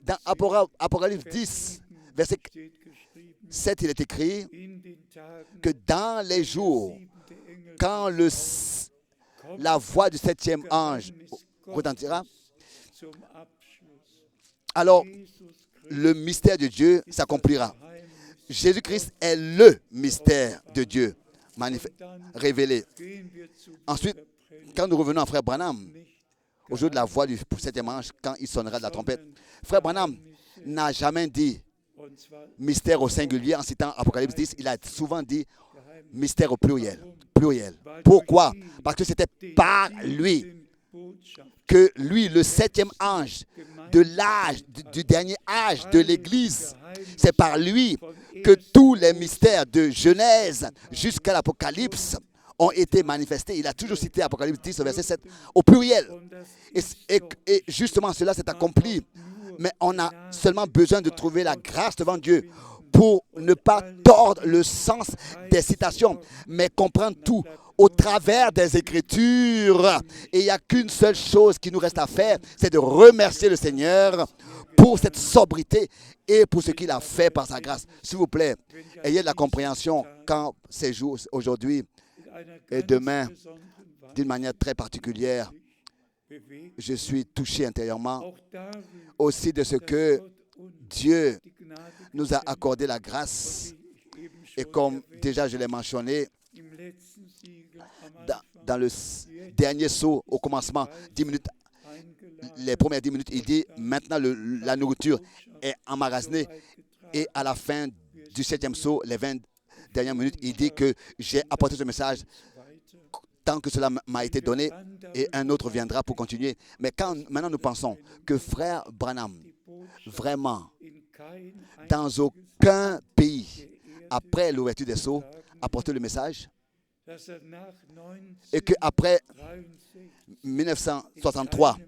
Dans Apocalypse 10, verset 7, il est écrit que dans les jours quand la voix du 7e ange retentira, alors le mystère de Dieu s'accomplira. Jésus-Christ est le mystère de Dieu révélé. Ensuite, quand nous revenons à Frère Branham, au jour de la voix du 7e ange, quand il sonnera de la trompette, Frère Branham n'a jamais dit mystère au singulier en citant Apocalypse 10. Il a souvent dit mystère au pluriel. Pourquoi? Parce que c'était par lui que lui, le 7e ange de l'âge, du dernier âge de l'Église, c'est par lui que tous les mystères de Genèse jusqu'à l'Apocalypse ont été manifestés. Il a toujours cité Apocalypse 10, verset 7, au pluriel. Et justement, cela s'est accompli. Mais on a seulement besoin de trouver la grâce devant Dieu pour ne pas tordre le sens des citations, mais comprendre tout au travers des Écritures. Et il n'y a qu'une seule chose qui nous reste à faire, c'est de remercier le Seigneur pour cette sobriété et pour ce qu'il a fait par sa grâce. S'il vous plaît, ayez de la compréhension quand ces jours, aujourd'hui et demain, d'une manière très particulière, je suis touché intérieurement aussi de ce que Dieu nous a accordé la grâce. Et comme déjà je l'ai mentionné, dans le dernier saut au commencement, 10 minutes, les premières 10 minutes, il dit maintenant la nourriture est emmagasinée. Et à la fin du 7e saut, les 20 dernières minutes, il dit que j'ai apporté ce message tant que cela m'a été donné et un autre viendra pour continuer. Mais quand maintenant nous pensons que Frère Branham, vraiment, dans aucun pays, après l'ouverture des sceaux, a porté le message, et qu'après 1963,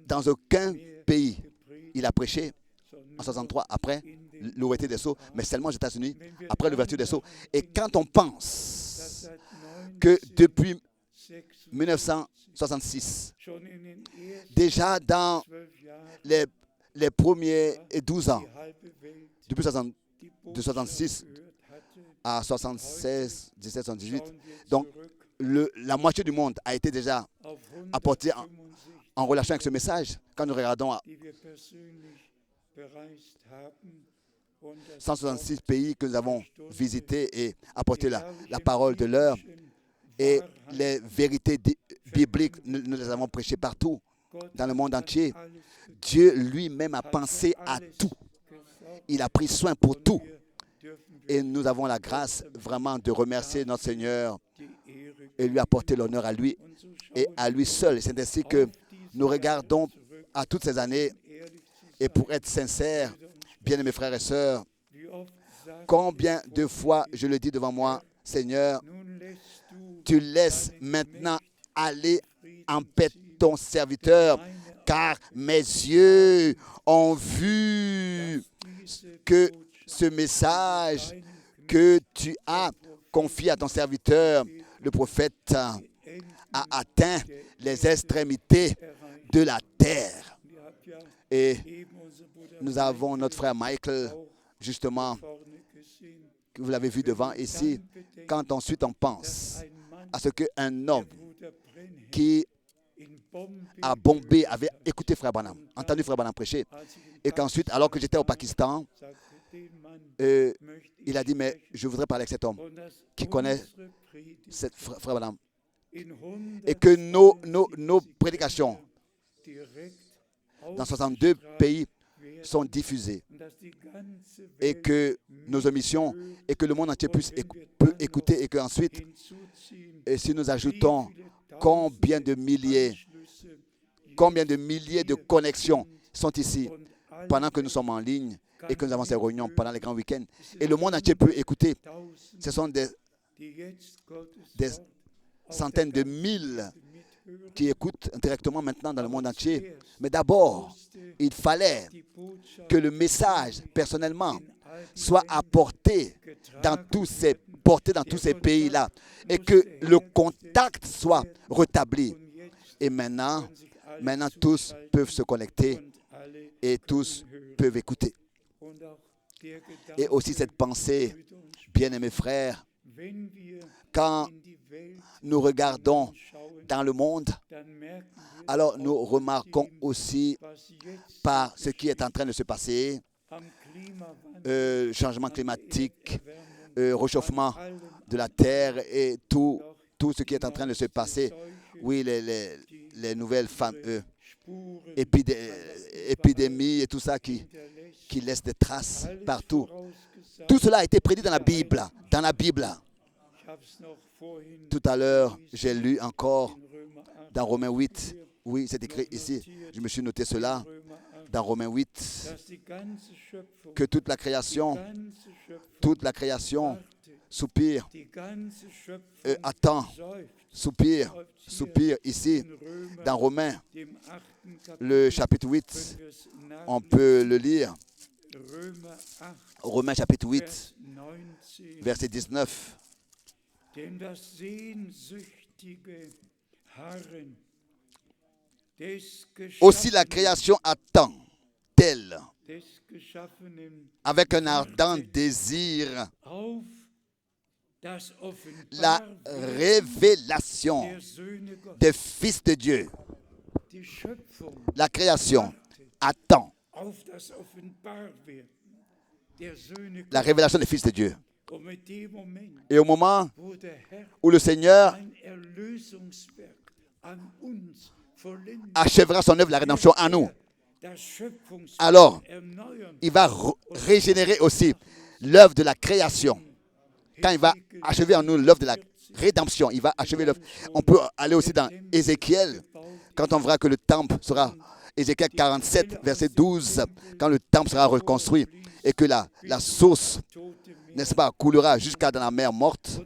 dans aucun pays, il a prêché en 63, après l'ouverture des sceaux, mais seulement aux États-Unis, après l'ouverture des sceaux. Et quand on pense que depuis 1966, déjà dans les premiers 12 ans, depuis 66 à 76, 17, 78, donc la moitié du monde a été déjà apporté en relation avec ce message. Quand nous regardons 166 pays que nous avons visités et apporté la parole de l'heure, et les vérités bibliques, nous les avons prêchées partout dans le monde entier. Dieu lui-même a pensé à tout. Il a pris soin pour tout. Et nous avons la grâce vraiment de remercier notre Seigneur et lui apporter l'honneur à lui et à lui seul. Et c'est ainsi que nous regardons à toutes ces années. Et pour être sincère, bien-aimés frères et sœurs, combien de fois je le dis devant moi, Seigneur, tu laisses maintenant aller en paix ton serviteur, car mes yeux ont vu que ce message que tu as confié à ton serviteur, le prophète, a atteint les extrémités de la terre. Et nous avons notre frère Michael, justement, que vous l'avez vu devant ici. Quand ensuite on pense à ce qu'un homme qui à Bombay avait écouté Frère Branham, entendu Frère Branham prêcher, et qu'ensuite, alors que j'étais au Pakistan, il a dit, mais je voudrais parler avec cet homme qui connaît Frère Branham. Et que nos prédications dans 62 pays sont diffusées. Et que nos émissions, et que le monde entier peut écouter, et qu'ensuite, et si nous ajoutons combien de milliers de connexions sont ici pendant que nous sommes en ligne et que nous avons ces réunions pendant les grands week-ends. Et le monde entier peut écouter. Ce sont des centaines de mille qui écoutent directement maintenant dans le monde entier. Mais d'abord, il fallait que le message, personnellement, soit apporté dans tous ces pays-là et que le contact soit rétabli. Et maintenant, tous peuvent se connecter et tous peuvent écouter. Et aussi cette pensée, bien-aimés frères, Quand nous regardons dans le monde, alors nous remarquons aussi par ce qui est en train de se passer, changement climatique, réchauffement de la terre et tout ce qui est en train de se passer. Oui, les nouvelles épidémies et tout ça qui laissent des traces partout. Tout cela a été prédit dans la Bible. Dans la Bible. Tout à l'heure, j'ai lu encore dans Romains 8. Oui, c'est écrit ici. Je me suis noté cela dans Romains 8. Que toute la création soupire, attend, soupire ici dans Romains, le chapitre 8. On peut le lire. Romains chapitre 8, verset 19. Aussi la création attend-elle avec un ardent désir la révélation des fils de Dieu. La création attend la révélation des fils de Dieu. Et au moment où le Seigneur achèvera son œuvre, la rédemption en nous, alors il va régénérer aussi l'œuvre de la création. Quand il va achever en nous l'œuvre de la rédemption, il va achever l'œuvre. On peut aller aussi dans Ézéchiel, quand on verra que le temple sera, Ézéchiel 47, verset 12, quand le temple sera reconstruit et que la source, n'est-ce pas, coulera jusqu'à dans la mer morte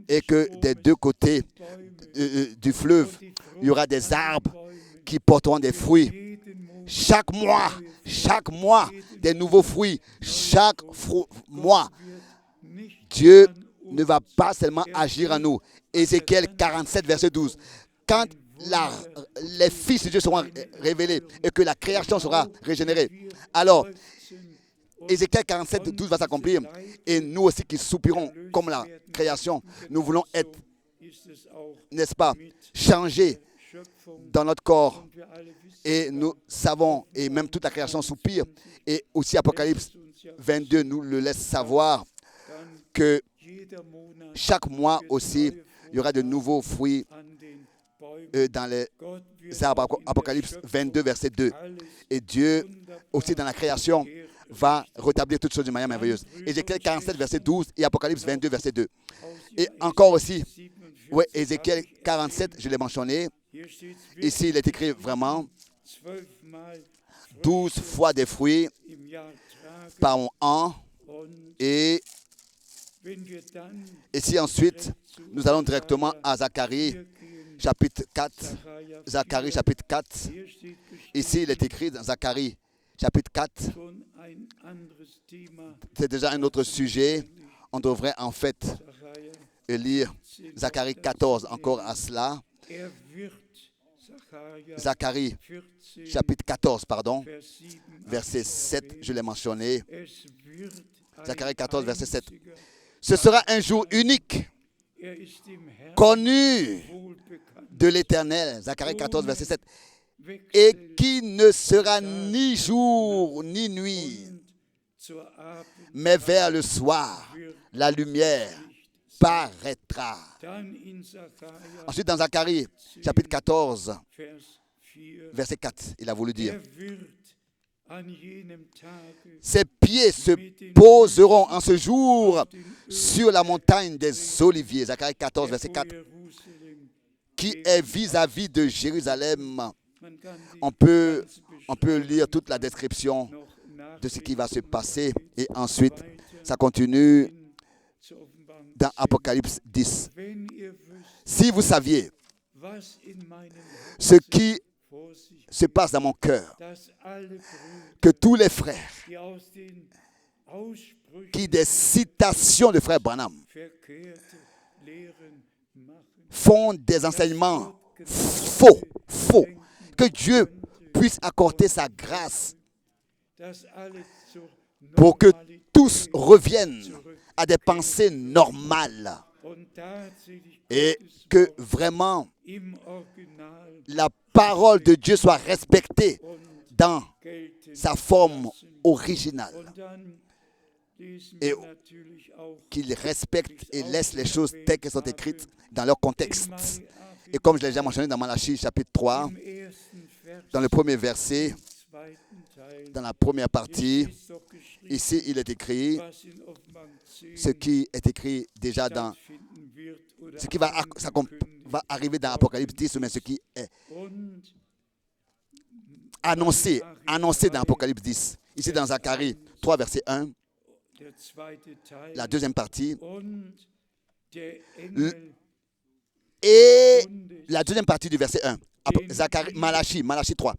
et que des deux côtés du fleuve, il y aura des arbres qui porteront des fruits. Chaque mois, des nouveaux fruits. Chaque mois, Dieu ne va pas seulement agir en nous. Ézéchiel 47, verset 12. Quand les fils de Dieu seront révélés et que la création sera régénérée, alors Ézéchiel 47, 12 va s'accomplir. Et nous aussi qui soupirons comme la création, nous voulons être, n'est-ce pas, changés dans notre corps. Et nous savons, et même toute la création soupire. Et aussi Apocalypse 22 nous le laisse savoir que chaque mois aussi, il y aura de nouveaux fruits dans les arbres. Apocalypse 22, verset 2. Et Dieu, aussi dans la création, va rétablir toutes choses d'une manière merveilleuse. Ézéchiel 47, verset 12 et Apocalypse 22, verset 2. Et encore aussi, oui, Ézéchiel 47, je l'ai mentionné. Ici, il est écrit vraiment 12 fois des fruits par an. Et si ensuite, nous allons directement à Zacharie, chapitre 4. Zacharie, chapitre 4. Ici, il est écrit dans Zacharie, chapitre 4. C'est déjà un autre sujet. On devrait en fait lire Zacharie 14 encore à cela. Zacharie, chapitre 14, pardon, verset 7, je l'ai mentionné. Zacharie 14, verset 7. Ce sera un jour unique, connu de l'Éternel. Zacharie 14, verset 7. Et qui ne sera ni jour ni nuit, mais vers le soir, la lumière paraîtra. Ensuite, dans Zacharie, chapitre 14, verset 4, il a voulu dire: ses pieds se poseront en ce jour sur la montagne des Oliviers. Zacharie 14, verset 4, qui est vis-à-vis de Jérusalem. On peut lire toute la description de ce qui va se passer. Et ensuite, ça continue dans Apocalypse 10. Si vous saviez ce qui se passe dans mon cœur, que tous les frères qui des citations de frère Branham font des enseignements faux, que Dieu puisse accorder sa grâce pour que tous reviennent à des pensées normales. Et que vraiment la parole de Dieu soit respectée dans sa forme originale. Et qu'il respecte et laisse les choses telles qu'elles sont écrites dans leur contexte. Et comme je l'ai déjà mentionné dans Malachie chapitre 3, dans le premier verset, dans la première partie, ici il est écrit ce qui est écrit déjà dans ce qui va arriver dans Apocalypse 10, mais ce qui est annoncé dans Apocalypse 10. Ici dans Zacharie 3, verset 1, la deuxième partie. Et la deuxième partie du verset 1, Malachie 3.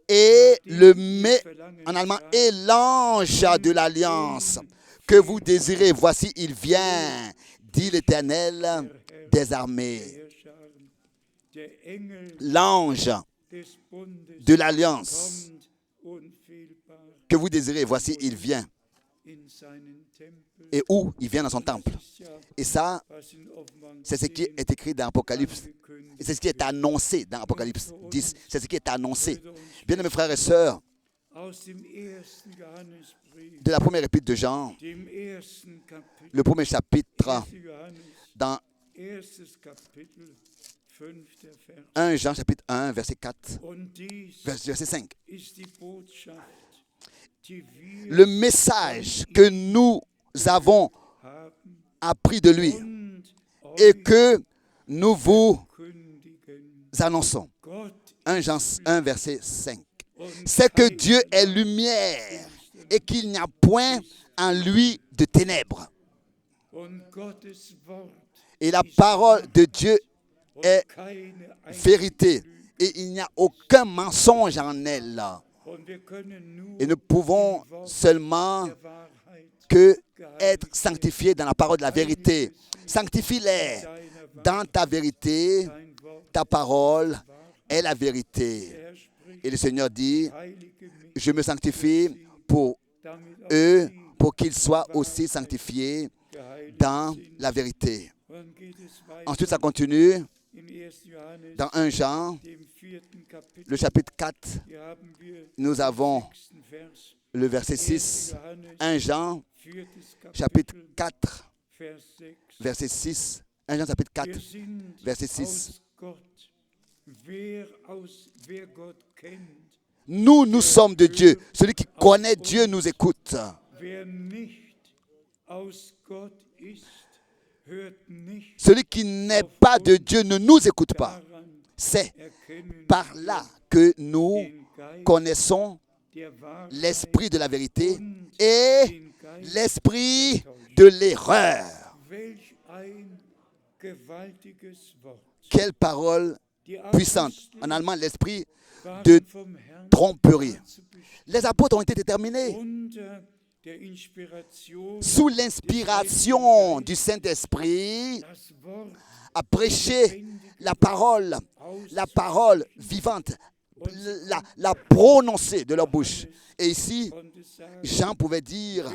Et en allemand, et l'ange de l'alliance que vous désirez, voici il vient, dit l'Éternel des armées. L'ange de l'alliance que vous désirez, voici il vient. Et où? Il vient dans son temple. Et ça, c'est ce qui est écrit dans Apocalypse. Et c'est ce qui est annoncé dans Apocalypse 10. C'est ce qui est annoncé. Bien mes frères et sœurs, de la première épître de Jean, le premier chapitre, dans 1 Jean chapitre 1, verset 4, verset 5. Le message que nous avons appris de lui et que nous vous annonçons. 1 Jean 1, verset 5. C'est que Dieu est lumière et qu'il n'y a point en lui de ténèbres. Et la parole de Dieu est vérité et il n'y a aucun mensonge en elle. Et nous pouvons seulement que être sanctifiés dans la parole de la vérité. Sanctifie-les dans ta vérité. Ta parole est la vérité. Et le Seigneur dit, je me sanctifie pour eux, pour qu'ils soient aussi sanctifiés dans la vérité. Ensuite, ça continue dans 1 Jean, le chapitre 4. Nous avons le verset 6. 1 Jean, chapitre 4, verset 6. 1 Jean, chapitre 4, verset 6. Nous sommes de Dieu. Celui qui connaît Dieu nous écoute. Celui qui n'est pas de Dieu ne nous écoute pas. C'est par là que nous connaissons l'esprit de la vérité et l'esprit de l'erreur. Quelle parole puissante. En allemand, l'esprit de tromperie. Les apôtres ont été déterminés sous l'inspiration du Saint-Esprit à prêcher la parole vivante, la prononcer de leur bouche. Et ici, Jean pouvait dire,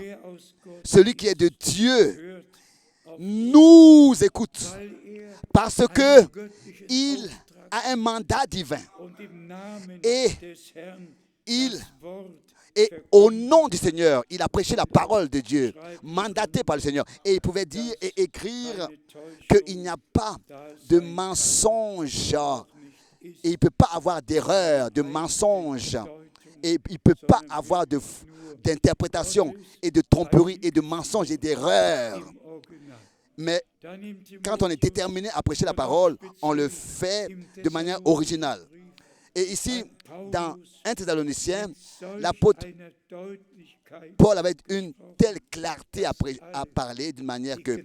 celui qui est de Dieu nous écoute parce que il a un mandat divin et au nom du Seigneur, il a prêché la parole de Dieu, mandaté par le Seigneur. Et il pouvait dire et écrire qu'il n'y a pas de mensonge. Et il ne peut pas avoir d'erreur, de mensonge. Et il ne peut pas avoir d'interprétation et de tromperie et de mensonge et d'erreur. Mais quand on est déterminé à prêcher la parole, on le fait de manière originale. Et ici, dans 1 Thessaloniciens, l'apôtre Paul avait une telle clarté à parler d'une manière que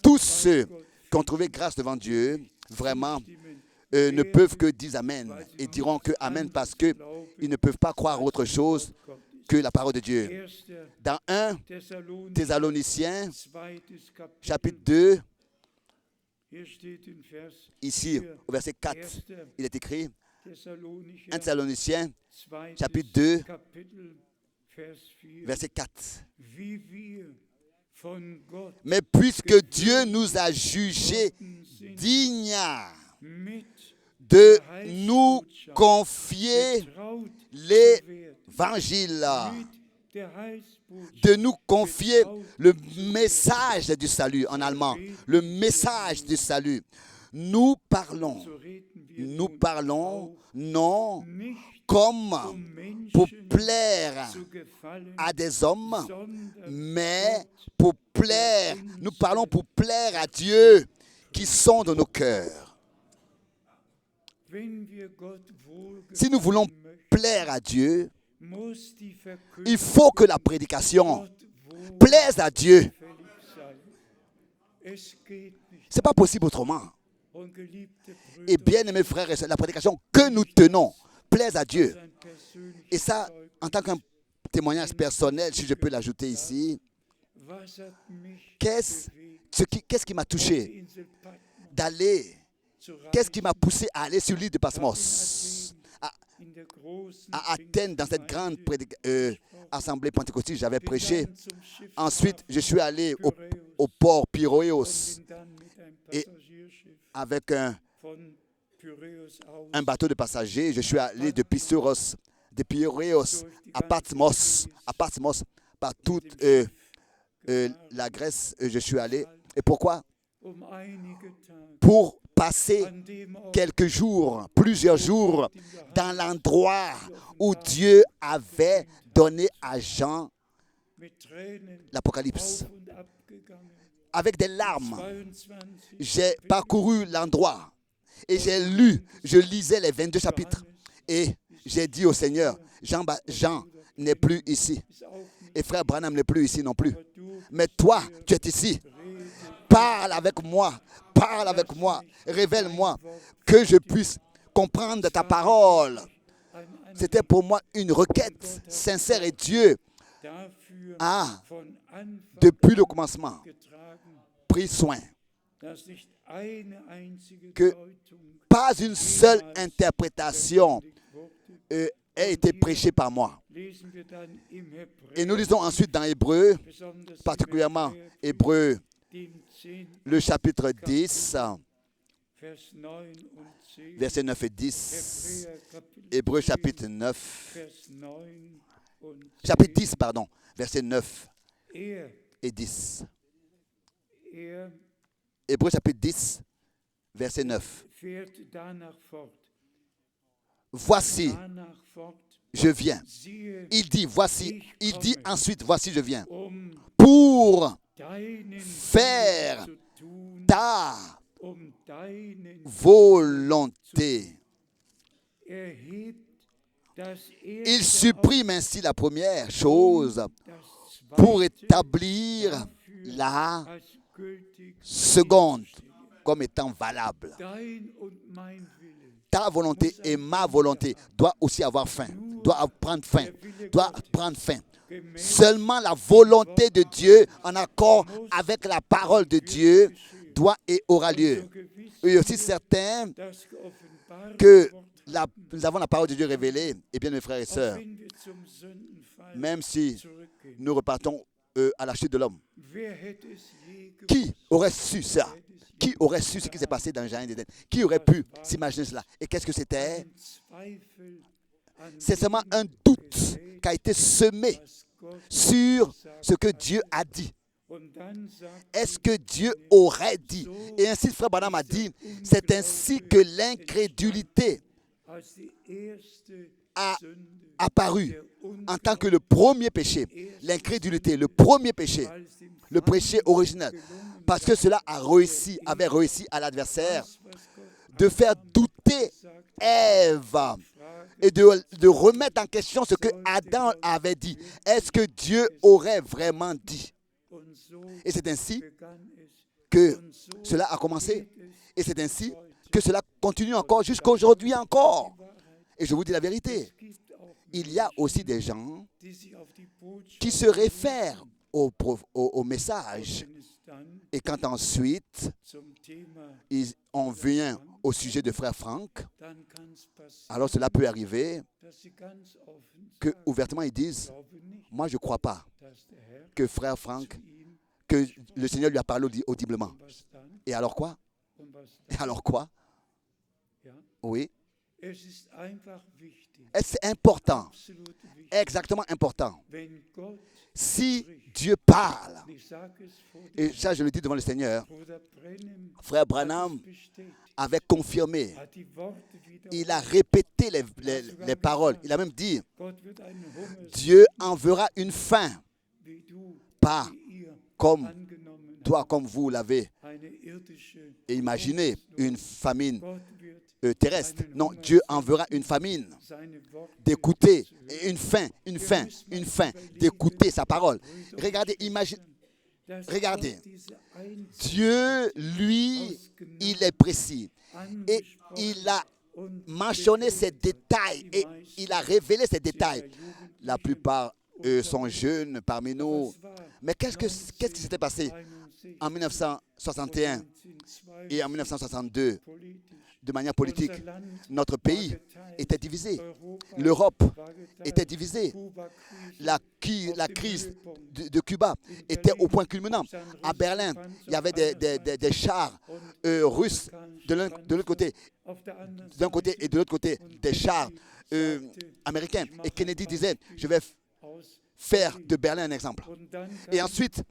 tous ceux qui ont trouvé grâce devant Dieu, vraiment, ne peuvent que dire Amen et diront que Amen parce qu'ils ne peuvent pas croire autre chose que la parole de Dieu. Dans 1 Thessaloniciens, chapitre 2, ici, au verset 4, il est écrit, 1 Thessaloniciens, chapitre 2, verset 4. Mais puisque Dieu nous a jugés dignes de nous confier l'évangile, de nous confier le message du salut en allemand, le message du salut. Nous parlons non comme pour plaire à des hommes, mais nous parlons pour plaire à Dieu qui sonde nos cœurs. Si nous voulons plaire à Dieu, il faut que la prédication plaise à Dieu. Ce n'est pas possible autrement. Et bien, aimés frères et sœurs, la prédication que nous tenons plaise à Dieu. Et ça, en tant qu'un témoignage personnel, si je peux l'ajouter ici, qu'est-ce qui m'a touché d'aller, qu'est-ce qui m'a poussé à aller sur l'île de Patmos, à Athènes, dans cette grande assemblée pentecôtiste, j'avais prêché. Ensuite, je suis allé au port Piräus et avec un bateau de passagers, je suis allé de Piräus à Patmos, par toute la Grèce, je suis allé. Et pourquoi? Pour passer quelques jours, plusieurs jours, dans l'endroit où Dieu avait donné à Jean l'Apocalypse. Avec des larmes, j'ai parcouru l'endroit et je lisais les 22 chapitres et j'ai dit au Seigneur, Jean n'est plus ici et frère Branham n'est plus ici non plus. Mais toi, tu es ici. Parle avec moi, révèle-moi que je puisse comprendre ta parole. C'était pour moi une requête sincère et Dieu a, depuis le commencement, pris soin que pas une seule interprétation ait été prêchée par moi. Et nous lisons ensuite dans Hébreu, particulièrement Hébreu, le chapitre 10, versets 9 et 10. Hébreu chapitre 9, chapitre 10, pardon, versets 9 et 10. Hébreu chapitre 10, verset 9. Voici, je viens. Il dit, voici. Il dit ensuite, voici, je viens. Pour faire ta volonté. Il supprime ainsi la première chose pour établir la seconde comme étant valable. Ta volonté et ma volonté doivent aussi avoir fin, doivent prendre fin. Seulement la volonté de Dieu en accord avec la parole de Dieu doit et aura lieu. Il est aussi certain que nous avons la parole de Dieu révélée. Et bien mes frères et sœurs, même si nous repartons à la chute de l'homme, qui aurait su ça? Qui aurait su ce qui s'est passé dans le jardin d'Éden? Qui aurait pu s'imaginer cela? Et qu'est-ce que c'était? C'est seulement un doute qui a été semé sur ce que Dieu a dit. Est-ce que Dieu aurait dit? Et ainsi, frère Branham a dit, c'est ainsi que l'incrédulité a apparu en tant que le premier péché. L'incrédulité, le premier péché, le péché original. Parce que cela avait réussi à l'adversaire de faire douter Ève et de remettre en question ce que Adam avait dit. Est-ce que Dieu aurait vraiment dit? Et c'est ainsi que cela a commencé. Et c'est ainsi que cela continue encore jusqu'à aujourd'hui encore. Et je vous dis la vérité, il y a aussi des gens qui se réfèrent au message. Et quand ensuite, on vient au sujet de frère Franck, alors cela peut arriver que ouvertement ils disent, moi je ne crois pas que frère Franck, que le Seigneur lui a parlé audiblement. Und was dann? Et alors quoi? Und was Et dann? alors quoi? Ja? Oui. Es ist einfach wichtig, Et c'est important, absolut wichtig, exactement important. wenn Gott, Si Dieu parle, und ich sage es vor et dem ça je le dis devant le Seigneur, Bruder Brennan, frère Branham hat es bestätigt, avait confirmé, hat die Worte wieder il a répété les paroles, il a même dit, Gott wird einen Hunger, Dieu enverra une faim, wie du, pas wie ihr comme angenommen toi, habt, comme vous l'avez eine irdische imaginé, une famine Gott wird terrestre. Non, Dieu enverra une famine seine Worte d'écouter, et une faim d'écouter sa parole. Regardez, dass regardez. Gott diese einzelnen Dieu, lui, il est précis. Et il a und mentionné ces détails et il a révélé ces détails. La plupart sont jeunes parmi nous. Mais qu'est-ce qui s'était passé en 1961 et en 1962 de manière politique? Notre pays était divisé. L'Europe était divisée. La crise de Cuba était au point culminant. À Berlin, il y avait des chars russes de l'autre côté. D'un côté et de l'autre côté, des chars américains. Et Kennedy disait, je vais faire de Berlin un exemple. Et ensuite,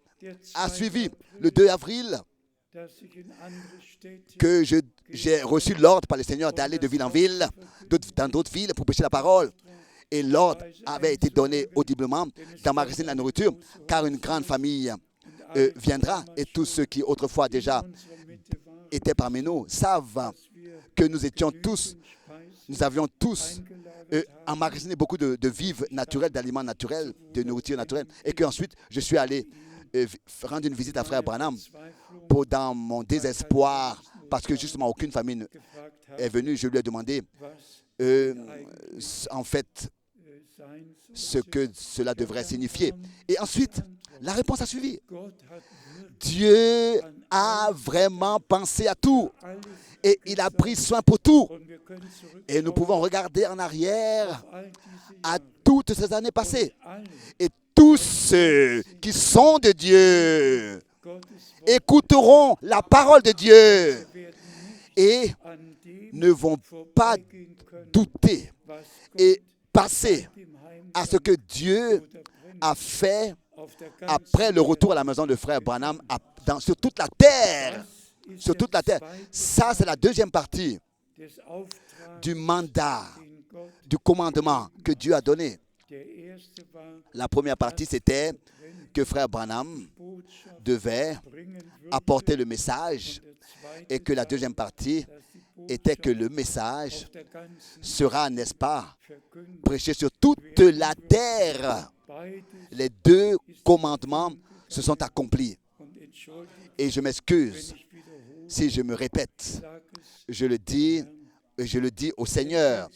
a suivi le 2 avril que j'ai reçu l'ordre par le Seigneur d'aller de ville en ville, dans d'autres villes pour prêcher la parole. Et l'ordre avait été donné audiblement d'emmagasiner la nourriture, car une grande famille viendra. Et tous ceux qui autrefois déjà étaient parmi nous savent que nous avions tous emmagasiné beaucoup de vivres naturels, d'aliments naturels, de nourriture naturelle. Et qu'ensuite, je suis allé rendre une visite à frère Branham dans mon désespoir, parce que justement aucune famine est venue. Je lui ai demandé en fait ce que cela devrait signifier. Et ensuite, la réponse a suivi. Dieu a vraiment pensé à tout et il a pris soin pour tout. Et nous pouvons regarder en arrière à toutes ces années passées. Et tous ceux qui sont de Dieu écouteront la parole de Dieu et ne vont pas douter et passer à ce que Dieu a fait après le retour à la maison de frère Branham sur toute la terre. Sur toute la terre. Ça, c'est la deuxième partie du mandat, du commandement que Dieu a donné. La première partie, c'était que frère Branham devait apporter le message et que la deuxième partie était que le message sera, n'est-ce pas, prêché sur toute la terre. Les deux commandements se sont accomplis. Et je m'excuse si je me répète. Je le dis au Seigneur.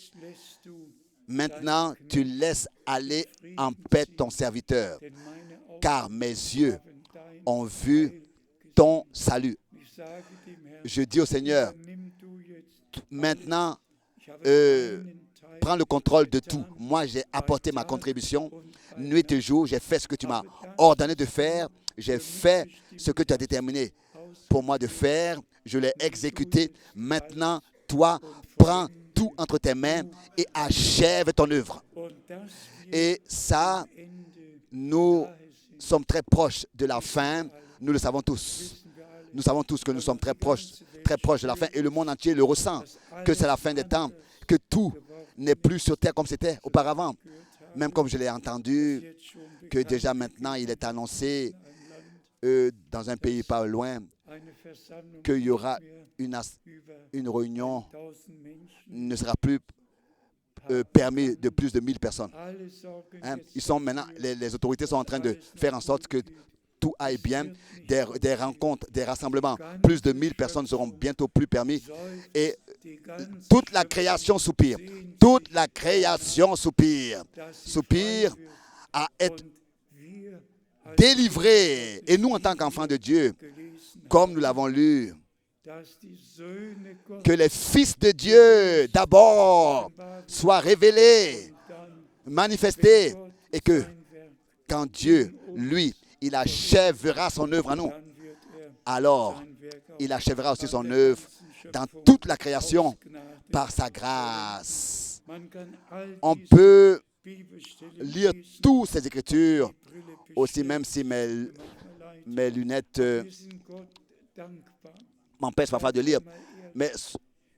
Maintenant, tu laisses aller en paix ton serviteur, car mes yeux ont vu ton salut. Je dis au Seigneur, maintenant, prends le contrôle de tout. Moi, j'ai apporté ma contribution. Nuit et jour, j'ai fait ce que tu m'as ordonné de faire. J'ai fait ce que tu as déterminé pour moi de faire. Je l'ai exécuté. Maintenant, toi, prends tout entre tes mains et achève ton œuvre. Et ça, nous sommes très proches de la fin. Nous le savons tous. Nous savons tous que nous sommes très proches de la fin. Et le monde entier le ressent, que c'est la fin des temps, que tout n'est plus sur terre comme c'était auparavant. Même comme je l'ai entendu, que déjà maintenant il est annoncé dans un pays pas loin qu'il y aura une réunion, ne sera plus permis de plus de 1000 personnes. Hein? Ils sont maintenant, les autorités sont en train de faire en sorte que tout aille bien. Des rencontres, des rassemblements, plus de 1000 personnes seront bientôt plus permis. Et toute la création soupire. Toute la création soupire. Soupire à être délivré. Et nous, en tant qu'enfants de Dieu, comme nous l'avons lu, que les fils de Dieu, d'abord, soient révélés, manifestés, et que quand Dieu, lui, il achèvera son œuvre en nous. dann wird Alors, sein Werk auch il achèvera aussi son an der œuvre ganzen dans Schöpfung toute la création ausgnade. par sa grâce. Man kann all On diese peut Bibelstellen lire lesen, toutes ces écritures, die Brille aussi bestellt, même si tut mir manchmal leid. mes lunettes Wir sind Gott dankbar. m'empêchent parfois de lire. Mal ehrlich, Mais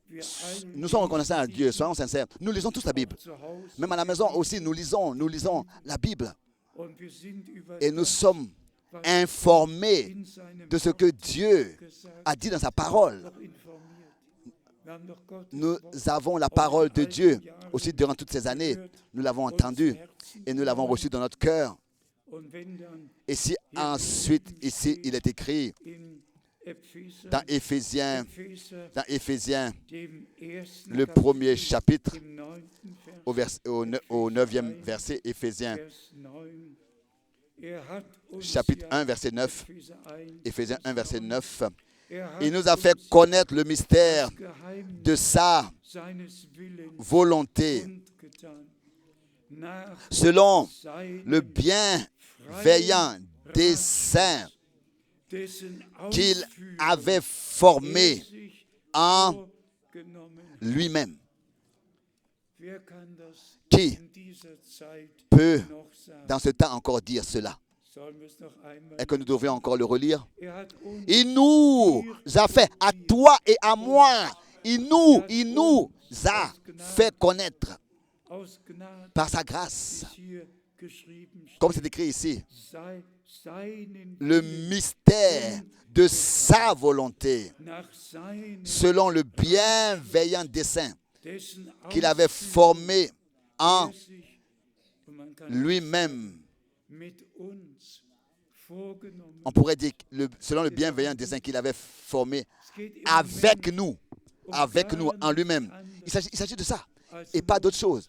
wir allen nous sommes reconnaissants à lesen Dieu, die soyons sincères. Nous lisons tous la Bible. zu Hause Même à la maison aussi, nous lisons la Bible. und wir sind über Et nous das, sommes was informés in seinem de ce Wort que Dieu gesagt, a dit dans sa parole. noch informiert. Wir haben doch Gottes Nous Wort avons la parole de Dieu aussi durant toutes ces années. Nous l'avons entendu et nous l'avons reçu dans notre cœur. und wenn dann Et si ensuite, ici, il est écrit in Epheser, dans Éphésiens, dem ersten le premier Kapitel, chapitre, im 9. au 9e verset, Éphésiens, Vers 9. Hat uns chapitre ja, 1, verset 9, Epheser 1, Éphésiens 1, verset 9, hat il nous a fait uns connaître le mystère das Geheimnis de sa seines Willens volonté, kundgetan, nach selon seinem le bienveillant dessein dessen qu'il Ausführung avait formé sich en vorgenommen. lui-même. Wer kann das Qui in dieser Zeit peut, noch sagen? dans ce temps, encore dire cela? Sollen wir es noch einmal? Est-ce que nous devrions encore le relire? Hat uns Il nous a fait, à toi et à moi, il nous a fait connaître aus Gnade, par sa grâce, ist hier geschrieben, comme c'est écrit ici, sei seinen le mystère de sa volonté, nach seinem selon le bienveillant dessein dessen qu'il avait formé en sich, und man kann lui-même. mit uns vorgenommen. On pourrait dire, selon le bienveillant dessein qu'il avait formé Es geht im avec nous, Moment en lui-même. gar nicht Il s'agit de ça anders, et pas d'autre chose.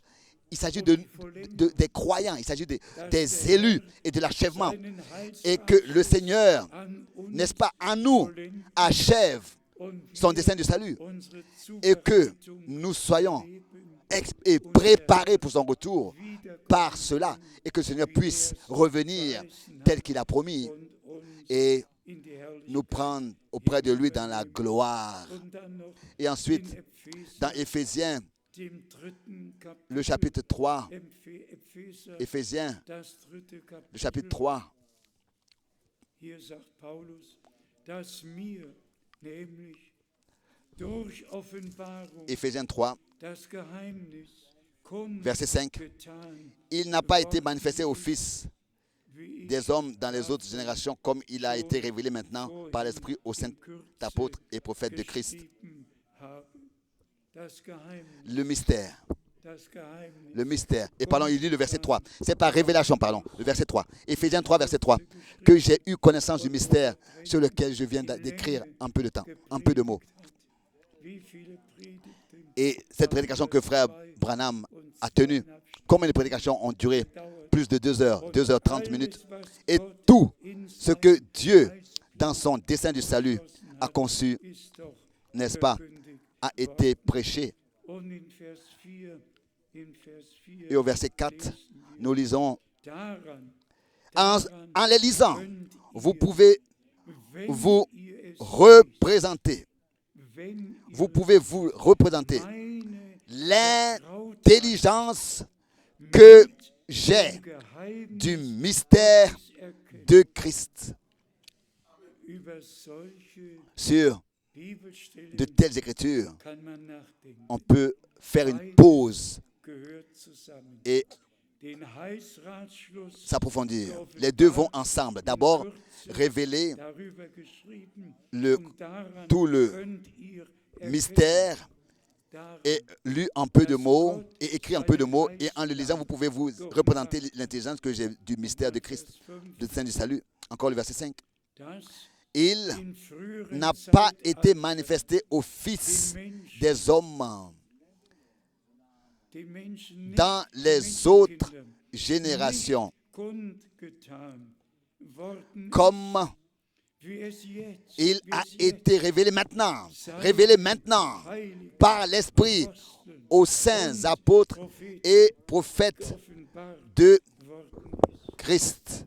Il s'agit des croyants, il s'agit des élus et de l'achèvement. seinen Et que le Seigneur, an uns n'est-ce pas, en nous, achève und son dessein de salut unsere et que Zuversicht nous soyons leben, et préparés pour son retour wieder par cela et que le Seigneur puisse revenir tel qu'il a promis und uns et in die Herrlichkeit. nous prendre auprès de lui dans la gloire. Und dann noch Et ensuite, in Epheser, dans Éphésiens, dem 3. Kapitel, le chapitre 3, Epheser, Éphésiens, das 3. Kapitel, le chapitre 3, hier sagt Paulus, dass mir nämlich durch Offenbarung Éphésiens 3, das Geheimnis verset 5, kundgetan, il n'a pas été manifesté au Fils wie ich des hommes dans les autres générations comme il a été révélé maintenant par l'Esprit aux saints apôtres et prophètes de Christ. geschrieben habe. Das Geheimnis, Le mystère. das Geheimnis. Le mystère. Et pardon, il lit le verset 3. C'est par révélation, pardon. Le verset 3. Éphésiens 3, verset 3. Que j'ai eu connaissance du mystère sur lequel je viens d'écrire un peu de temps, un peu de mots. Wie viele Predigten Et cette prédication que frère Branham a tenue, combien de prédications ont duré? Plus de 2 heures, 2h30 minutes. Et tout ce que Dieu, dans son dessein du salut, a conçu, ist doch n'est-ce pas, verkündigt. a été prêché. Und in Vers 4 Et au verset 4, nous lisons, daran, en les lisant, könnt vous ihr, pouvez wenn vous ihr es représenter. wenn Vous ihr pouvez vous représenter meine l'intelligence que j'ai Geheimnis du mystère erkennt. de Christ. Über solche Sur Bibelstellen de telles écritures, kann man nachdenken. on peut faire une pause Gehört zusammen. et Den Heilsratschluss s'approfondir. Les deux vont ensemble. D'abord, révéler darüber geschrieben le, und daran tout le könnt ihr erkennen, mystère daran, et lu un peu de mots et écrit un peu de mots et en le lisant, vous pouvez vous représenter l'intelligence que j'ai du mystère de Christ, du Saint du salut. Encore le verset 5. dass Il in früheren n'a pas Zeitaltern été manifesté aux fils des hommes den Menschen nicht dans den les autres Menschenkindern générations, kundgetan worden, comme wie es jetzt, il wie a es jetzt été révélé maintenant heilig par l'Esprit Aposteln aux saints apôtres Propheten et prophètes geoffenbart de worden ist. Christ.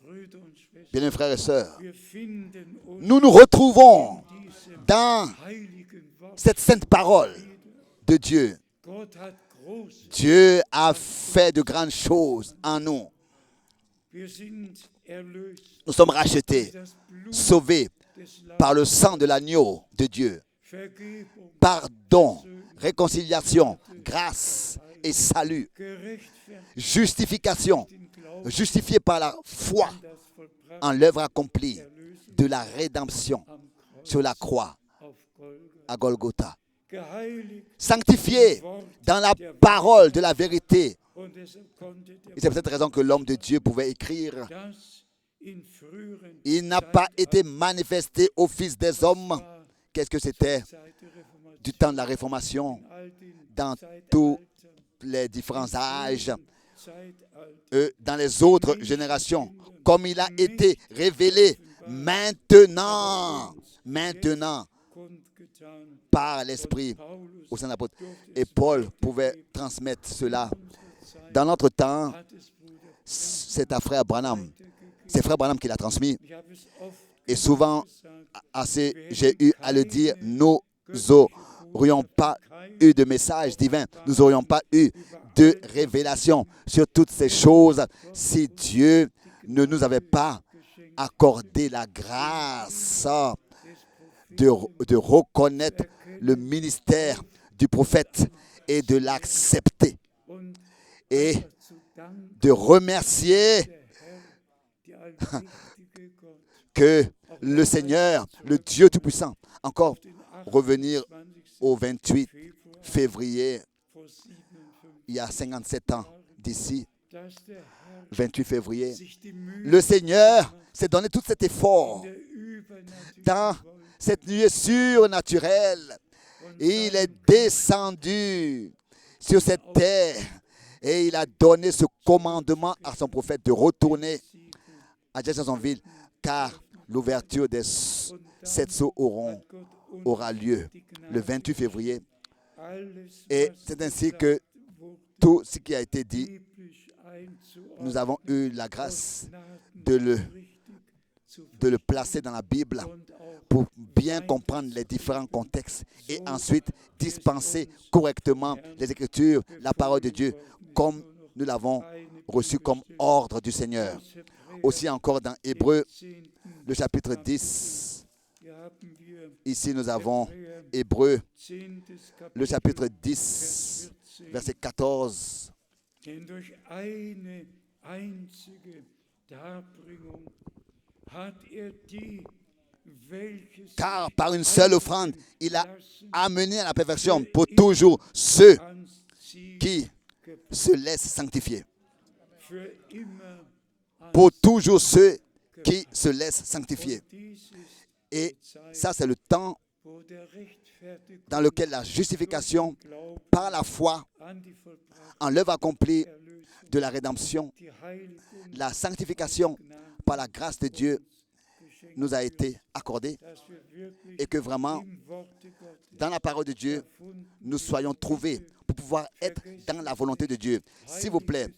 Brüder Brüder und Schwestern, Bien-aimés frères et sœurs, wir finden uns nous nous retrouvons in diesem dans heiligen Wort. cette sainte parole de Dieu. Gott hat groß. Dieu a fait de grandes choses en nous. Wir sind erlöst. Nous sommes rachetés, Das Blut sauvés des par Lammes, le sang de l'agneau de Dieu. Vergebung, Pardon, réconciliation, grâce et salut, gerechtfertigt, justification, den Glauben justifié par la foi an das vollbrachte en l'œuvre accomplie Erlösung de la rédemption am Kreuz sur la croix auf Golgatha. à Golgotha. Geheiligt Sanctifié dans la parole de la vérité. und deshalb konnte der Et c'est pour cette raison que l'homme de Dieu pouvait écrire: das in früheren il n'a pas été manifesté au Fils des hommes. Qu'est-ce que c'était Zeit der Reformation, du temps de la Réformation, all den dans tous Zeitaltern, les différents âges, Zeitalter, dans les autres générations, comme il a été révélé maintenant kundgetan. par l'Esprit Paulus au sein de l'apôtre. Et Paul pouvait transmettre cela. Dans notre temps, hat es Bruder. c'est à frère Branham. C'est frère Branham qui l'a transmis. Ich habe es oft Et souvent, gesagt, j'ai eu à le dire, nous n'aurions pas eu de message divin, nous n'aurions pas eu de révélation sur toutes ces choses si Dieu ne nous avait pas accordé la grâce de reconnaître le ministère du prophète et de l'accepter und et zu danken, de remercier der allmächtige Gott, que le Seigneur, le Dieu Tout-Puissant, encore den revenir 28. au 28 Februar février, vor 57, il y a 57 ans d'ici, dass der Herr 28 février, sich die Mühe le Seigneur s'est donné tout cet effort der übernatürlichen dans Wolke cette nuée surnaturelle. Il est descendu sur cette terre et il a donné ce commandement à son prophète de retourner à Jeffersonville, car l'ouverture des 7 sceaux aura lieu le 28 février. alles, Et was c'est ainsi que wurde, tout ce qui a été dit, biblisch einzuordnen, nous avons eu la grâce Gnaden de richtig zu le placer dans la Bible und auch pour bien comprendre les différents contextes et ensuite dispenser correctement les Écritures, la parole de Dieu, comme nous l'avons reçu comme ordre du Seigneur. Aussi encore dans Hébreux, 10. le chapitre 10, Hier haben wir ici nous avons Hebräer Hébreux, 10. le chapitre 10, verset 14. Denn durch eine einzige Darbringung hat die, welche Car par une seule offrande, il a amené à la perfection pour toujours ceux ans Ziel qui se laissent sanctifier. für immer ans Pour toujours ceux qui se laissent sanctifier. dies ist, Et ça, c'est le temps wo der Rechtfertigung dans lequel la justification Glauben par la foi an die vollbrachte en l'œuvre accomplie Erlösung, de la rédemption, die Heiligung la sanctification par la grâce de Dieu geschenkt, nous a été accordée dass wir wirklich et que vraiment, im Worte Gottes dans la parole de Dieu, nous soyons trouvés pour pouvoir être dans la volonté de Dieu. S'il vous plaît,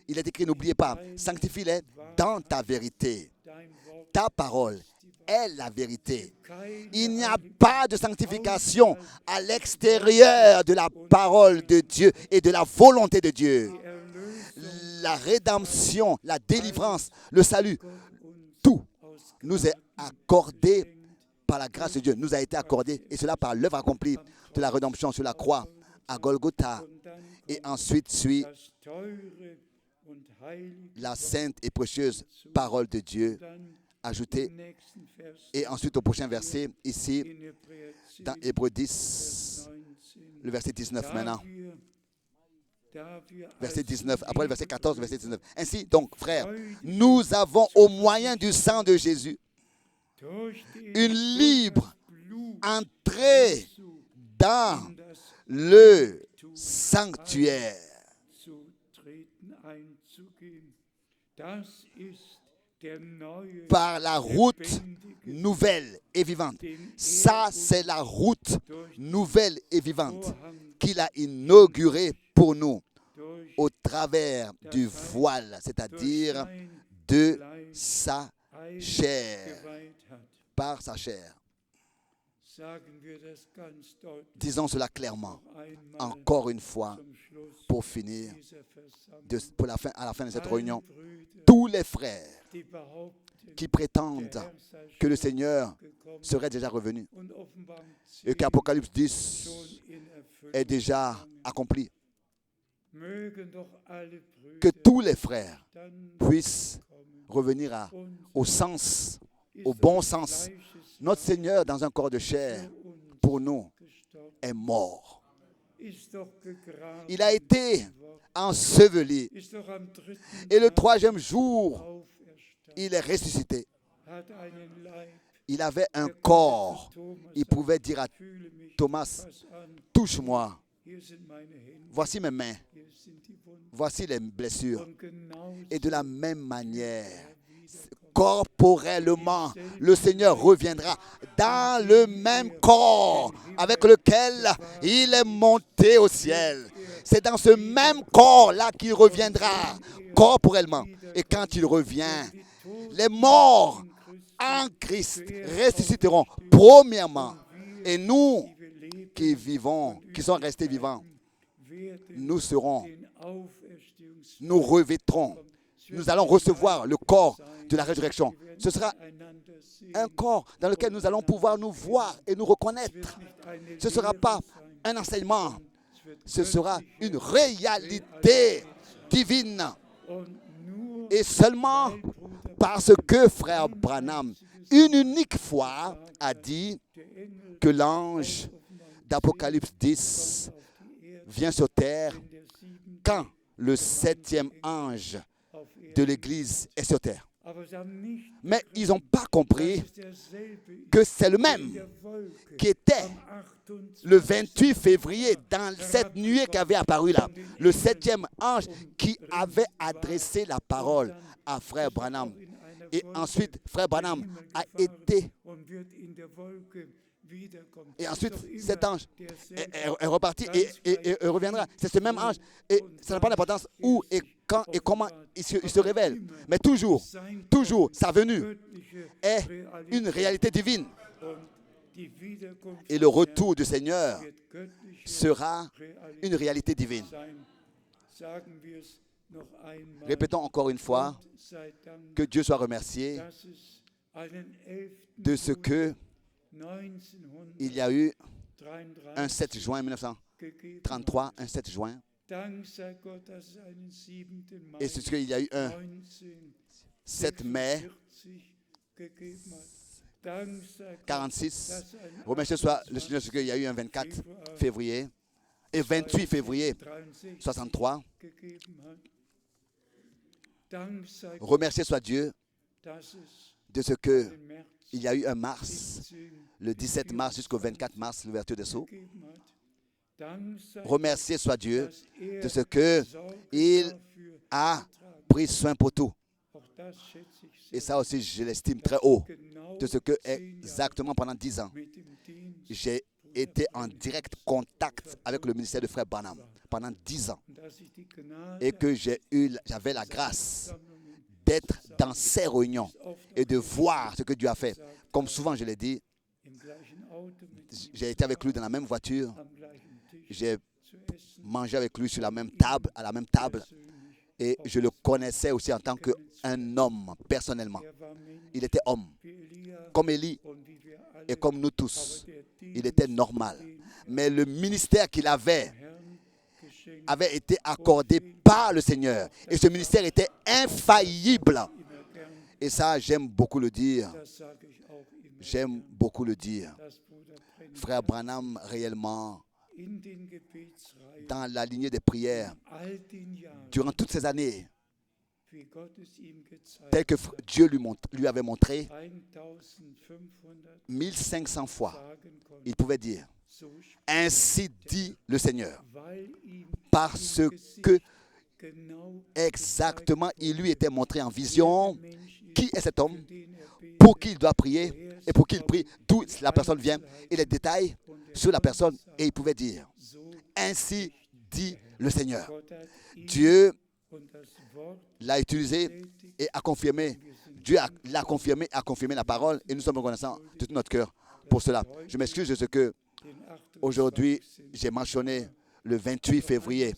il est écrit, n'oubliez pas, sanctifie-les dans ta vérité. dein Wort Ta parole est la vérité. keine Il n'y a pas de sanctification à l'extérieur de la parole de Dieu et de la volonté de Dieu. Erlösung La rédemption, la délivrance, le salut, tout nous est accordé par la grâce de Dieu, nous a été accordé, et cela par l'œuvre accomplie de la rédemption sur la croix à Golgotha. und dann Et ensuite suit das teure und heilige la sainte et précieuse parole de Dieu dann ajoutée. im nächsten Vers Et ensuite au prochain verset, ici, in Hebräer 10, dans Hébreux 10, 19. le verset 19 maintenant. Da wir Verset als 19, après le verset Liebe 14, verset 19. Ainsi donc, frères, nous avons au moyen du sang de Jésus durch une libre Blut entrée Jesu dans in das le sanctuaire zu treten, einzugehen. Das ist der neue par la route lebendige nouvelle et vivante. Ça, c'est la route nouvelle et vivante Vorhang qu'il a inaugurée pour nous durch au travers du voile, durch c'est-à-dire sein de Fleisch sa chair, eingeweiht hat. par sa chair. Sagen wir das ganz deutlich Disons cela clairement, noch einmal encore une fois, zum Schluss pour finir, dieser Versammlung. à la fin de cette réunion. Allen Brüdern, Tous les frères die behaupten, qui der prétendent Herr sei que le schon Seigneur gekommen serait déjà revenu und Offenbarung et 10 qu'Apocalypse schon 10 in Erfüllung est déjà gegangen. accompli. Mögen doch alle Que Brüder tous les frères dann puissent kommen. revenir au sens, au bon sens. Notre Seigneur, dans un corps de chair, pour nous, est mort. Il a été enseveli. Et le troisième jour, il est ressuscité. Il avait un corps. Il pouvait dire à Thomas, touche-moi. Voici mes mains. Voici les blessures. Et de la même manière, corporellement, le Seigneur reviendra dans le même corps avec lequel il est monté au ciel. C'est dans ce même corps-là qu'il reviendra corporellement. Et quand il revient, les morts en Christ ressusciteront premièrement. Et nous qui vivons, qui sommes restés vivants, nous revêtrons, nous allons recevoir le corps de la résurrection. Ce sera un corps dans lequel nous allons pouvoir nous voir et nous reconnaître. Ce ne sera pas un enseignement, ce sera une réalité divine. Et seulement parce que frère Branham, une unique fois, a dit que l'ange d'Apocalypse 10 vient sur terre quand le 7e ange de l'Église est sur terre. Mais ils n'ont pas compris que c'est le même qui était le 28 février dans cette nuée qui avait apparu là. Le 7e ange qui avait adressé la parole à frère Branham. Et ensuite, frère Branham a été... Et ensuite, cet ange est reparti et reviendra. C'est ce même ange. Et ça n'a pas d'importance où et quand et comment il se révèle. Mais toujours, sa venue est une réalité divine. Et le retour du Seigneur sera une réalité divine. Répétons encore une fois que Dieu soit remercié de ce que il y a eu un 7 juin 1933, un 7 juin, et c'est ce qu'il y a eu un 7 mai 46. Remerciez soit le Seigneur ce qu'il y a eu un 24 février et 28 février 63. Remerciez soit Dieu de ce que il y a eu un mars, le 17 mars jusqu'au 24 mars, l'ouverture des sceaux. Remerciez soit Dieu de ce qu'il a pris soin pour tout. Et ça aussi, je l'estime très haut, de ce que exactement pendant 10 ans, j'ai été en direct contact avec le ministère de frère Branham pendant 10 ans. Et que j'avais la grâce d'être dans ces réunions et de voir ce que Dieu a fait. Comme souvent je l'ai dit, j'ai été avec lui dans la même voiture, j'ai mangé avec lui sur la même table, à la même table, et je le connaissais aussi en tant qu'un homme, personnellement. Il était homme, comme Élie et comme nous tous. Il était normal. Mais le ministère qu'il avait été accordé par le Seigneur. Et ce ministère était infaillible. Et ça, j'aime beaucoup le dire. J'aime beaucoup le dire. Frère Branham, réellement, dans la lignée des prières, durant toutes ces années, tel que Dieu lui avait montré, 1500 fois, il pouvait dire, ainsi dit le Seigneur, parce que exactement il lui était montré en vision qui est cet homme, pour qui il doit prier et pour qui il prie, d'où la personne vient et les détails sur la personne, et il pouvait dire, ainsi dit le Seigneur. Dieu l'a utilisé et a confirmé. Dieu l'a confirmé, a confirmé la parole et nous sommes reconnaissants de tout notre cœur pour cela. Je m'excuse de ce que aujourd'hui j'ai mentionné le 28 février.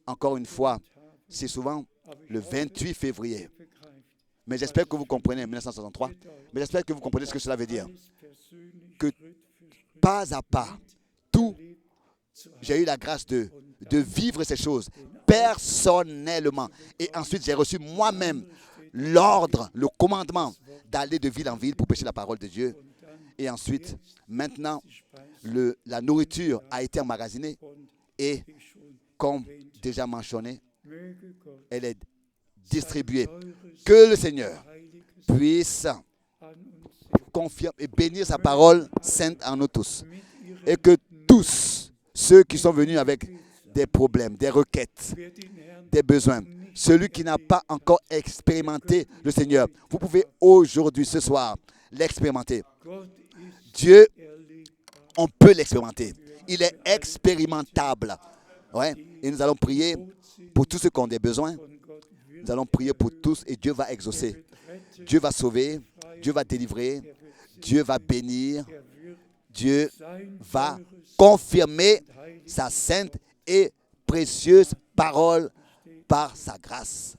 Encore une fois, c'est souvent le 28 février. Mais j'espère que vous comprenez, 1963, mais j'espère que vous comprenez ce que cela veut dire. Que pas à pas, tout, j'ai eu la grâce de vivre ces choses personnellement. Et ensuite, j'ai reçu moi-même l'ordre, le commandement d'aller de ville en ville pour prêcher la parole de Dieu. Et ensuite, maintenant, la nourriture a été emmagasinée et, comme déjà mentionné, elle est distribuée. Que le Seigneur puisse confirmer et bénir sa parole sainte en nous tous. Et que tous ceux qui sont venus avec des problèmes, des requêtes, des besoins, celui qui n'a pas encore expérimenté le Seigneur, vous pouvez aujourd'hui, ce soir, l'expérimenter. Dieu, on peut l'expérimenter. Il est expérimentable. Ouais. Et nous allons prier pour tous ceux qui ont des besoins. Nous allons prier pour tous et Dieu va exaucer. Dieu va sauver. Dieu va délivrer. Dieu va bénir. Dieu va confirmer sa sainte et précieuse parole par sa grâce.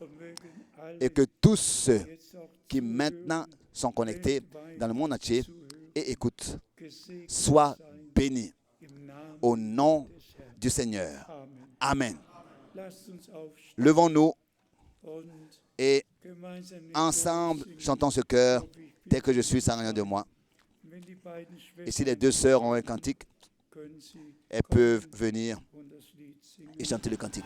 Et que tous ceux qui maintenant sont connectés dans le monde entier et écoutent soient bénis au nom du Seigneur. Amen. Levons-nous et ensemble chantons ce chœur dès que je suis sans rien de moi. Et si les deux sœurs ont un cantique, elles peuvent venir et chanter le cantique.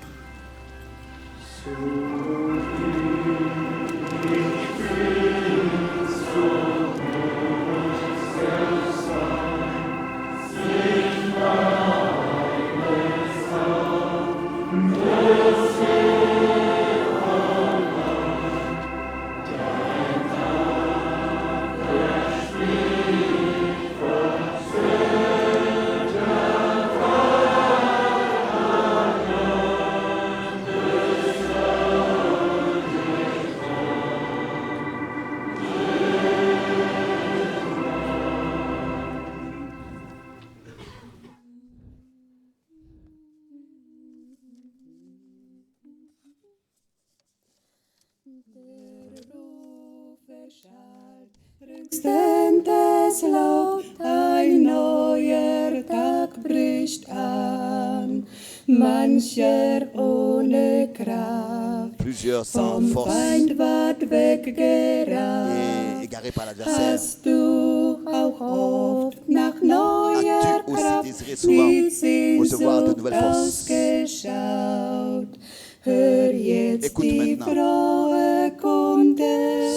Höchstes Laut, ein neuer Tag bricht an, mancher ohne Kraft, Plusieurs sans vom force Feind ward weggerannt. et égarés par l'adversaire. Hast du auch oft nach neuer As-tu aussi Kraft désiré souvent die recevoir de Sehnsucht nouvelles forces? ausgeschaut? Hör jetzt Écoute die maintenant frohe Kunde,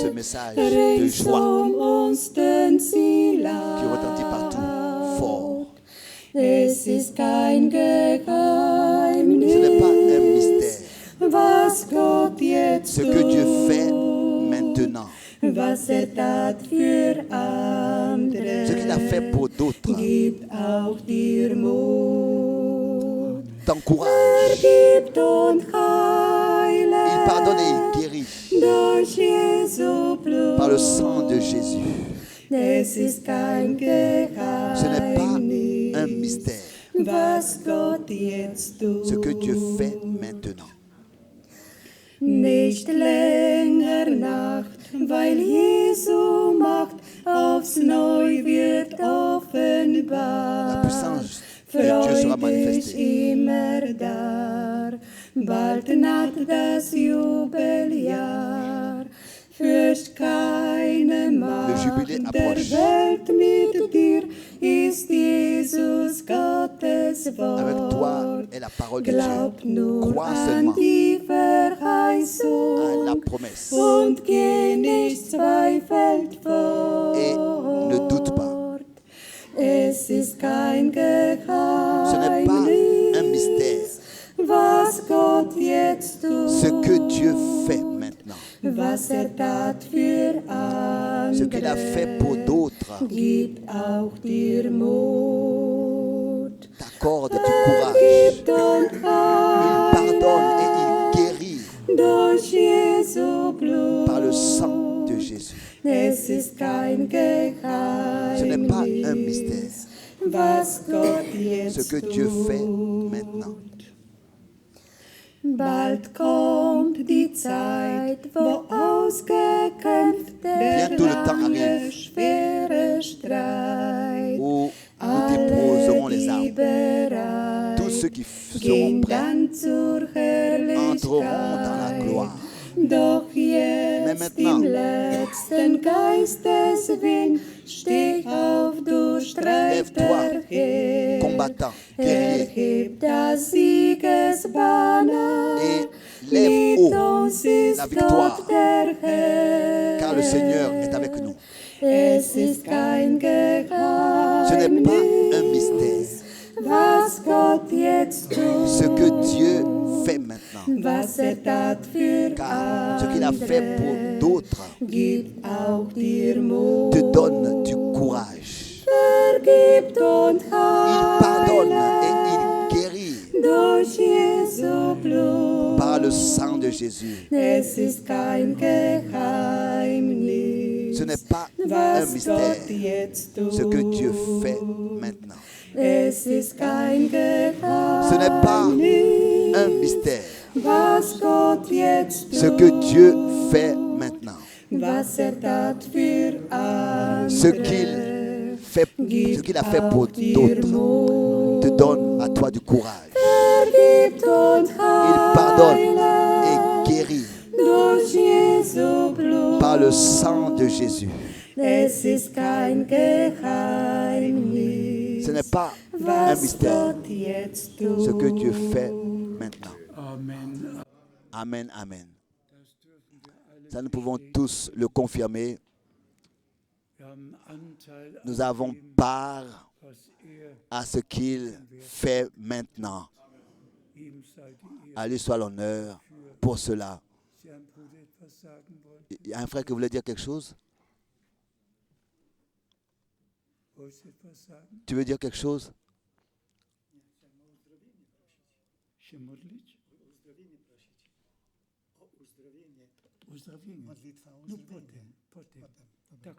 ce message de rings joie um uns den sie qui retentit partout fort. Es ist kein Ce Geheimnis, n'est pas un mystère. was Gott jetzt Ce que Dieu fait tut, maintenant, was tat für andere, ce qu'il a fait pour d'autres, gibt auch dir Mut. t'encourage. Gibt und heile Il pardonne et il guérit durch Jesu Blut. par le sang de Jésus. Es ist kein Ce n'est pas Geheimnis, un mystère. was Gott jetzt tut. Ce que Dieu fait maintenant. Nicht länger Nacht, weil Jesu Macht aufs Neu wird La offenbar. puissance de Dieu sera Freudig manifestée. immer da, bald naht das Jubeljahr. Fürcht keine Macht Jubilé der approche. Welt mit dir, ist Jesus Gottes Avec toi Wort. est la parole de Glaub Dieu. nur Crois an seulement die à la Verheißung promesse und geh nicht zweifelt et ne doute pas. fort. Es ist kein Ce n'est pas un Geheimnis, mystère. was Gott jetzt Ce que tut, Dieu fait maintenant, was tat für ce qu'il a fait pour andere, d'autres, gibt auch dir Mut. t'accorde du courage. Gibt und Il pardonne et il guérit durch Jesu Blut. par le sang de Jésus. Es ist kein Ce n'est pas un mystère Geheimnis, was Gott ce jetzt que Dieu fait tut. maintenant. Bald kommt die Zeit, wo ausgekämpft der Bientôt le temps lange, arrive schwere Streit. Où nous Alle, déposerons les die armes. bereit Tous ceux qui seront gehen prêts dann zur entreront dans la Herrlichkeit. gloire. Doch jetzt maintenant, im letzten Geisteswind steh auf, du Streiter Herr. combattant, guerrier, Erhebt das Siegesbanner, et lève mit haut uns ist la victoire, Gott der Herr. car le Seigneur est avec nous. Es ist kein Ce n'est pas un Geheimnis, mystère was Gott jetzt tut, ce que Dieu fait maintenant. was tat für Car ce qu'il a fait pour andere, d'autres gibt auch dir Mut. te donne du courage. Vergibt und Il pardonne heile et il guérit durch Jesu Blut. par le sang de Jésus. Es ist kein Geheimnis, Ce n'est pas un was mystère Gott jetzt tut. ce que Dieu fait maintenant. Es ist kein Ce n'est pas Geheimnis, un mystère was Gott jetzt ce tut. que Dieu fait maintenant. Was tat für andere, Ce qu'il a fait pour d'autres te donne à toi du courage. vergibt und Il pardonne heile et guérit durch Jesu Blut. par le sang de Jésus. Es ist kein Geheimnis, Ce n'est pas un was mystère Gott jetzt ce que Dieu tut. fait maintenant. Amen. Amen, amen. Ça, nous pouvons tous le confirmer. Wir haben Anteil Nous an avons dem, part was er, à ce qu'il fait maintenant. ihm sei die Ehre. À lui soit l'honneur pour cela. Sie ein Bruder etwas sagen wollen, Il y a un frère qui voulait dire quelque chose? wolltest du etwas sagen? Tu veux dire quelque chose? Ще modlić? Uzdrowienie. No potem. Tak.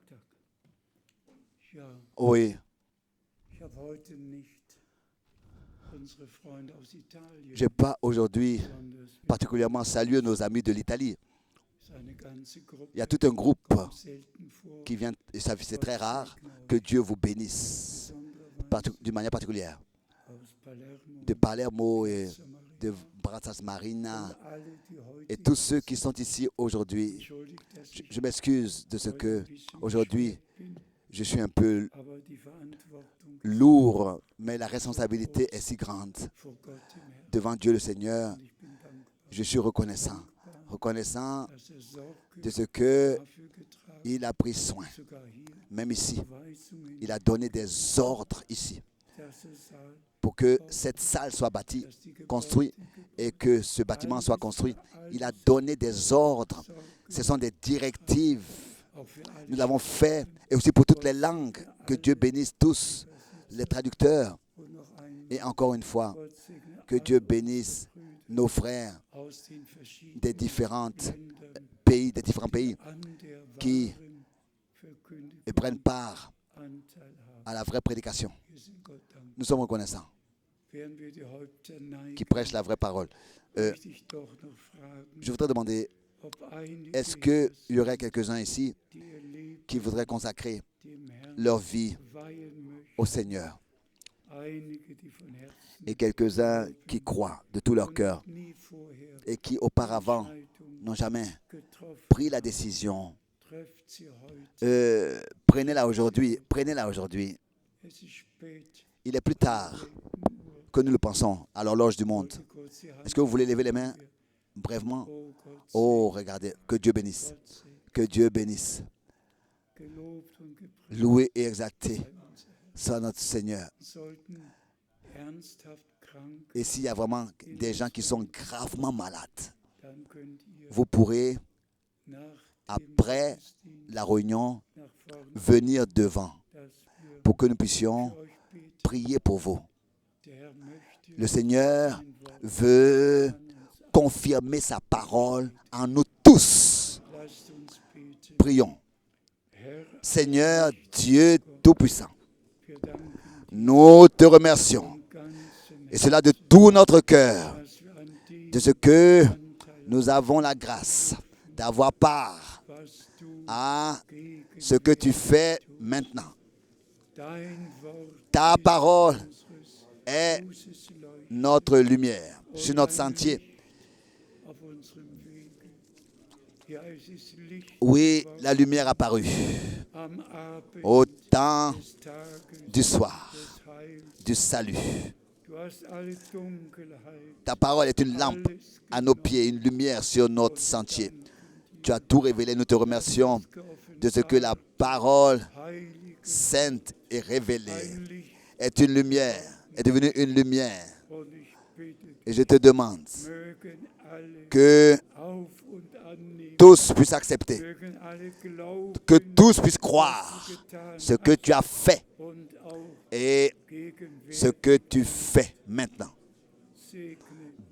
Ja, Oui. ich habe heute nicht unsere Freunde aus Italien, Je n'ai pas aujourd'hui besonders particulièrement salué nos amis de l'Italie. es ist eine ganze Gruppe, Il y a tout un groupe selten vor, qui vient, et ça, c'est très rare, que Dieu vous bénisse d'une manière particulière. aus Palermo, De Palermo et Samaria, de Bratas Marina alle, die heute et tous ceux qui sont ici aujourd'hui. entschuldigt, dass ich Je m'excuse de ce heute que ein bisschen aujourd'hui bin, je suis un peu aber die Verantwortung lourd, mais la responsabilité est si grande vor Gott im Herzen. devant Dieu le Seigneur. Ich bin dankbar, Je suis reconnaissant dass Sorge de ce que dafür getragen il a pris soin, sogar hier même ici. Weisungen, Il a donné des ordres ici dass der Saal, pour que cette salle soit bâtie, dass die construite et que ce bâtiment soit construit. Il a donné des ordres. Ce sont des directives. auch für alle Nous l'avons fait et aussi pour toutes les langues. Que Dieu bénisse tous les traducteurs. und noch ein Et encore une fois, Gott segne que Dieu bénisse nos frères aus den verschiedenen des différents Ländern pays, des différents pays an der qui wahren Verkündigung et prennent part Anteil haben. à la vraie prédication. Wir sind Gott dankbar. Nous sommes reconnaissants Während wir die Häupter neigen, qui prêchent la vraie parole. möchte ich doch noch fragen, Je voudrais demander, ob einige est-ce qu'il hier y aurait quelques-uns ici die ihr Leben qui voudraient consacrer dem Herrn leur vie weihen möchten, au Seigneur einige, die von Herzen et quelques-uns qui croient de tout leur und cœur nie vorher et qui auparavant Entscheidung n'ont jamais getroffen, pris la décision. trefft sie heute. Prenez-la aujourd'hui, prenez-la aujourd'hui. Es ist spät, Il est plus tard que nous le pensons à l'horloge du monde. heute kurz die Hand. Est-ce que vous voulez lever les mains brièvement? Oh Gott, Oh, regardez, que Dieu bénisse, Gott segne, que Dieu bénisse. gelobt und gepriesen Loué et exalté sei unser Herr. soit notre Seigneur. Sollten ernsthaft krank, Et s'il y a vraiment des gens qui sont gravement malades, dann könnt ihr vous pourrez, nach dem après Gottesdienst la réunion, nach vorne, venir devant dass wir pour que nous puissions für euch beten. prier pour vous. Der Herr möchte Le Seigneur sein Wort veut an uns confirmer sa parole en nous tous. Lasst uns beten. Prions. Herr, Seigneur Dieu Tout-Puissant, wir danken nous te remercions, vom ganzen et cela de tout notre cœur, dass wir an dem de ce que Anteil, nous avons la grâce d'avoir part was du à gegen ce que tu fais maintenant. dein Wort Ta parole unseres est Fußes leuchtet notre lumière sur notre sentier. auf unserem Wege. Ja, es ist Licht Oui, la lumière apparut am Abend au temps des Tages du soir, des Heils. du salut. Du hast alle Dunkelheit, Ta parole est une lampe à nos pieds, une lumière sur notre sentier. Tu as tout révélé, nous te remercions de ce que la parole Heilige, sainte et révélée ein Licht. est une lumière, est devenue une lumière. Und ich bitte, Et je te demande mögen alle que auf und annehmen, tous puissent accepter, mögen alle glauben, que tous puissent croire was du getan ce que tu as fait und auch et ce gegenwärtig que tu fais maintenant. segne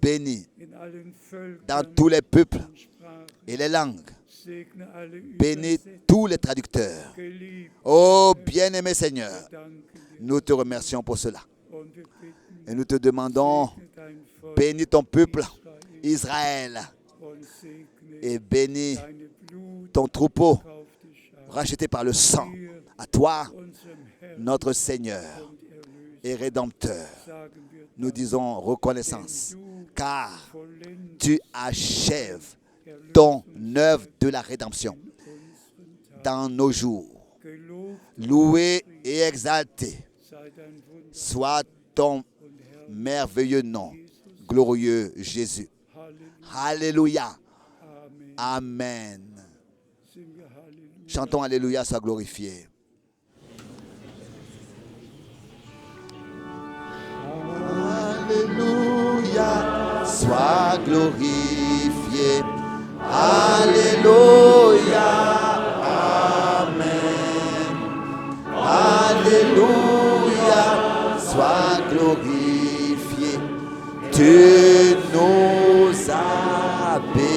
Bénis in allen Völkern dans tous les peuples und Sprachen, et les langues. segne alle Bénis Übersetzer, tous les traducteurs. geliebt, Oh bien-aimé Seigneur, danke dir. nous te remercions pour cela. Und wir bitten, Et nous te demandons, segne dein Volk bénis ton peuple, Israel Israël, und segne et bénis deine Blut ton troupeau gekaufte Schar, racheté par le sang. À toi, unserem Herrn notre Seigneur und Erlöser, et Rédempteur, sagen wir nous disons reconnaissance, du car vollendest tu achèves ton œuvre de la rédemption unseren Tag. dans nos jours. Gelobt Loué et exalté sei dein Wunder soit ton und Herr, merveilleux nom, glorieux Jésus. Halleluja. Alléluia. Amen. Amen. Singen wir Halleluja. Chantons Alléluia, sois glorifié. Alléluia, sois glorifié. Alléluia, Amen. Alléluia, sois glorifié. Tu nous as bénis.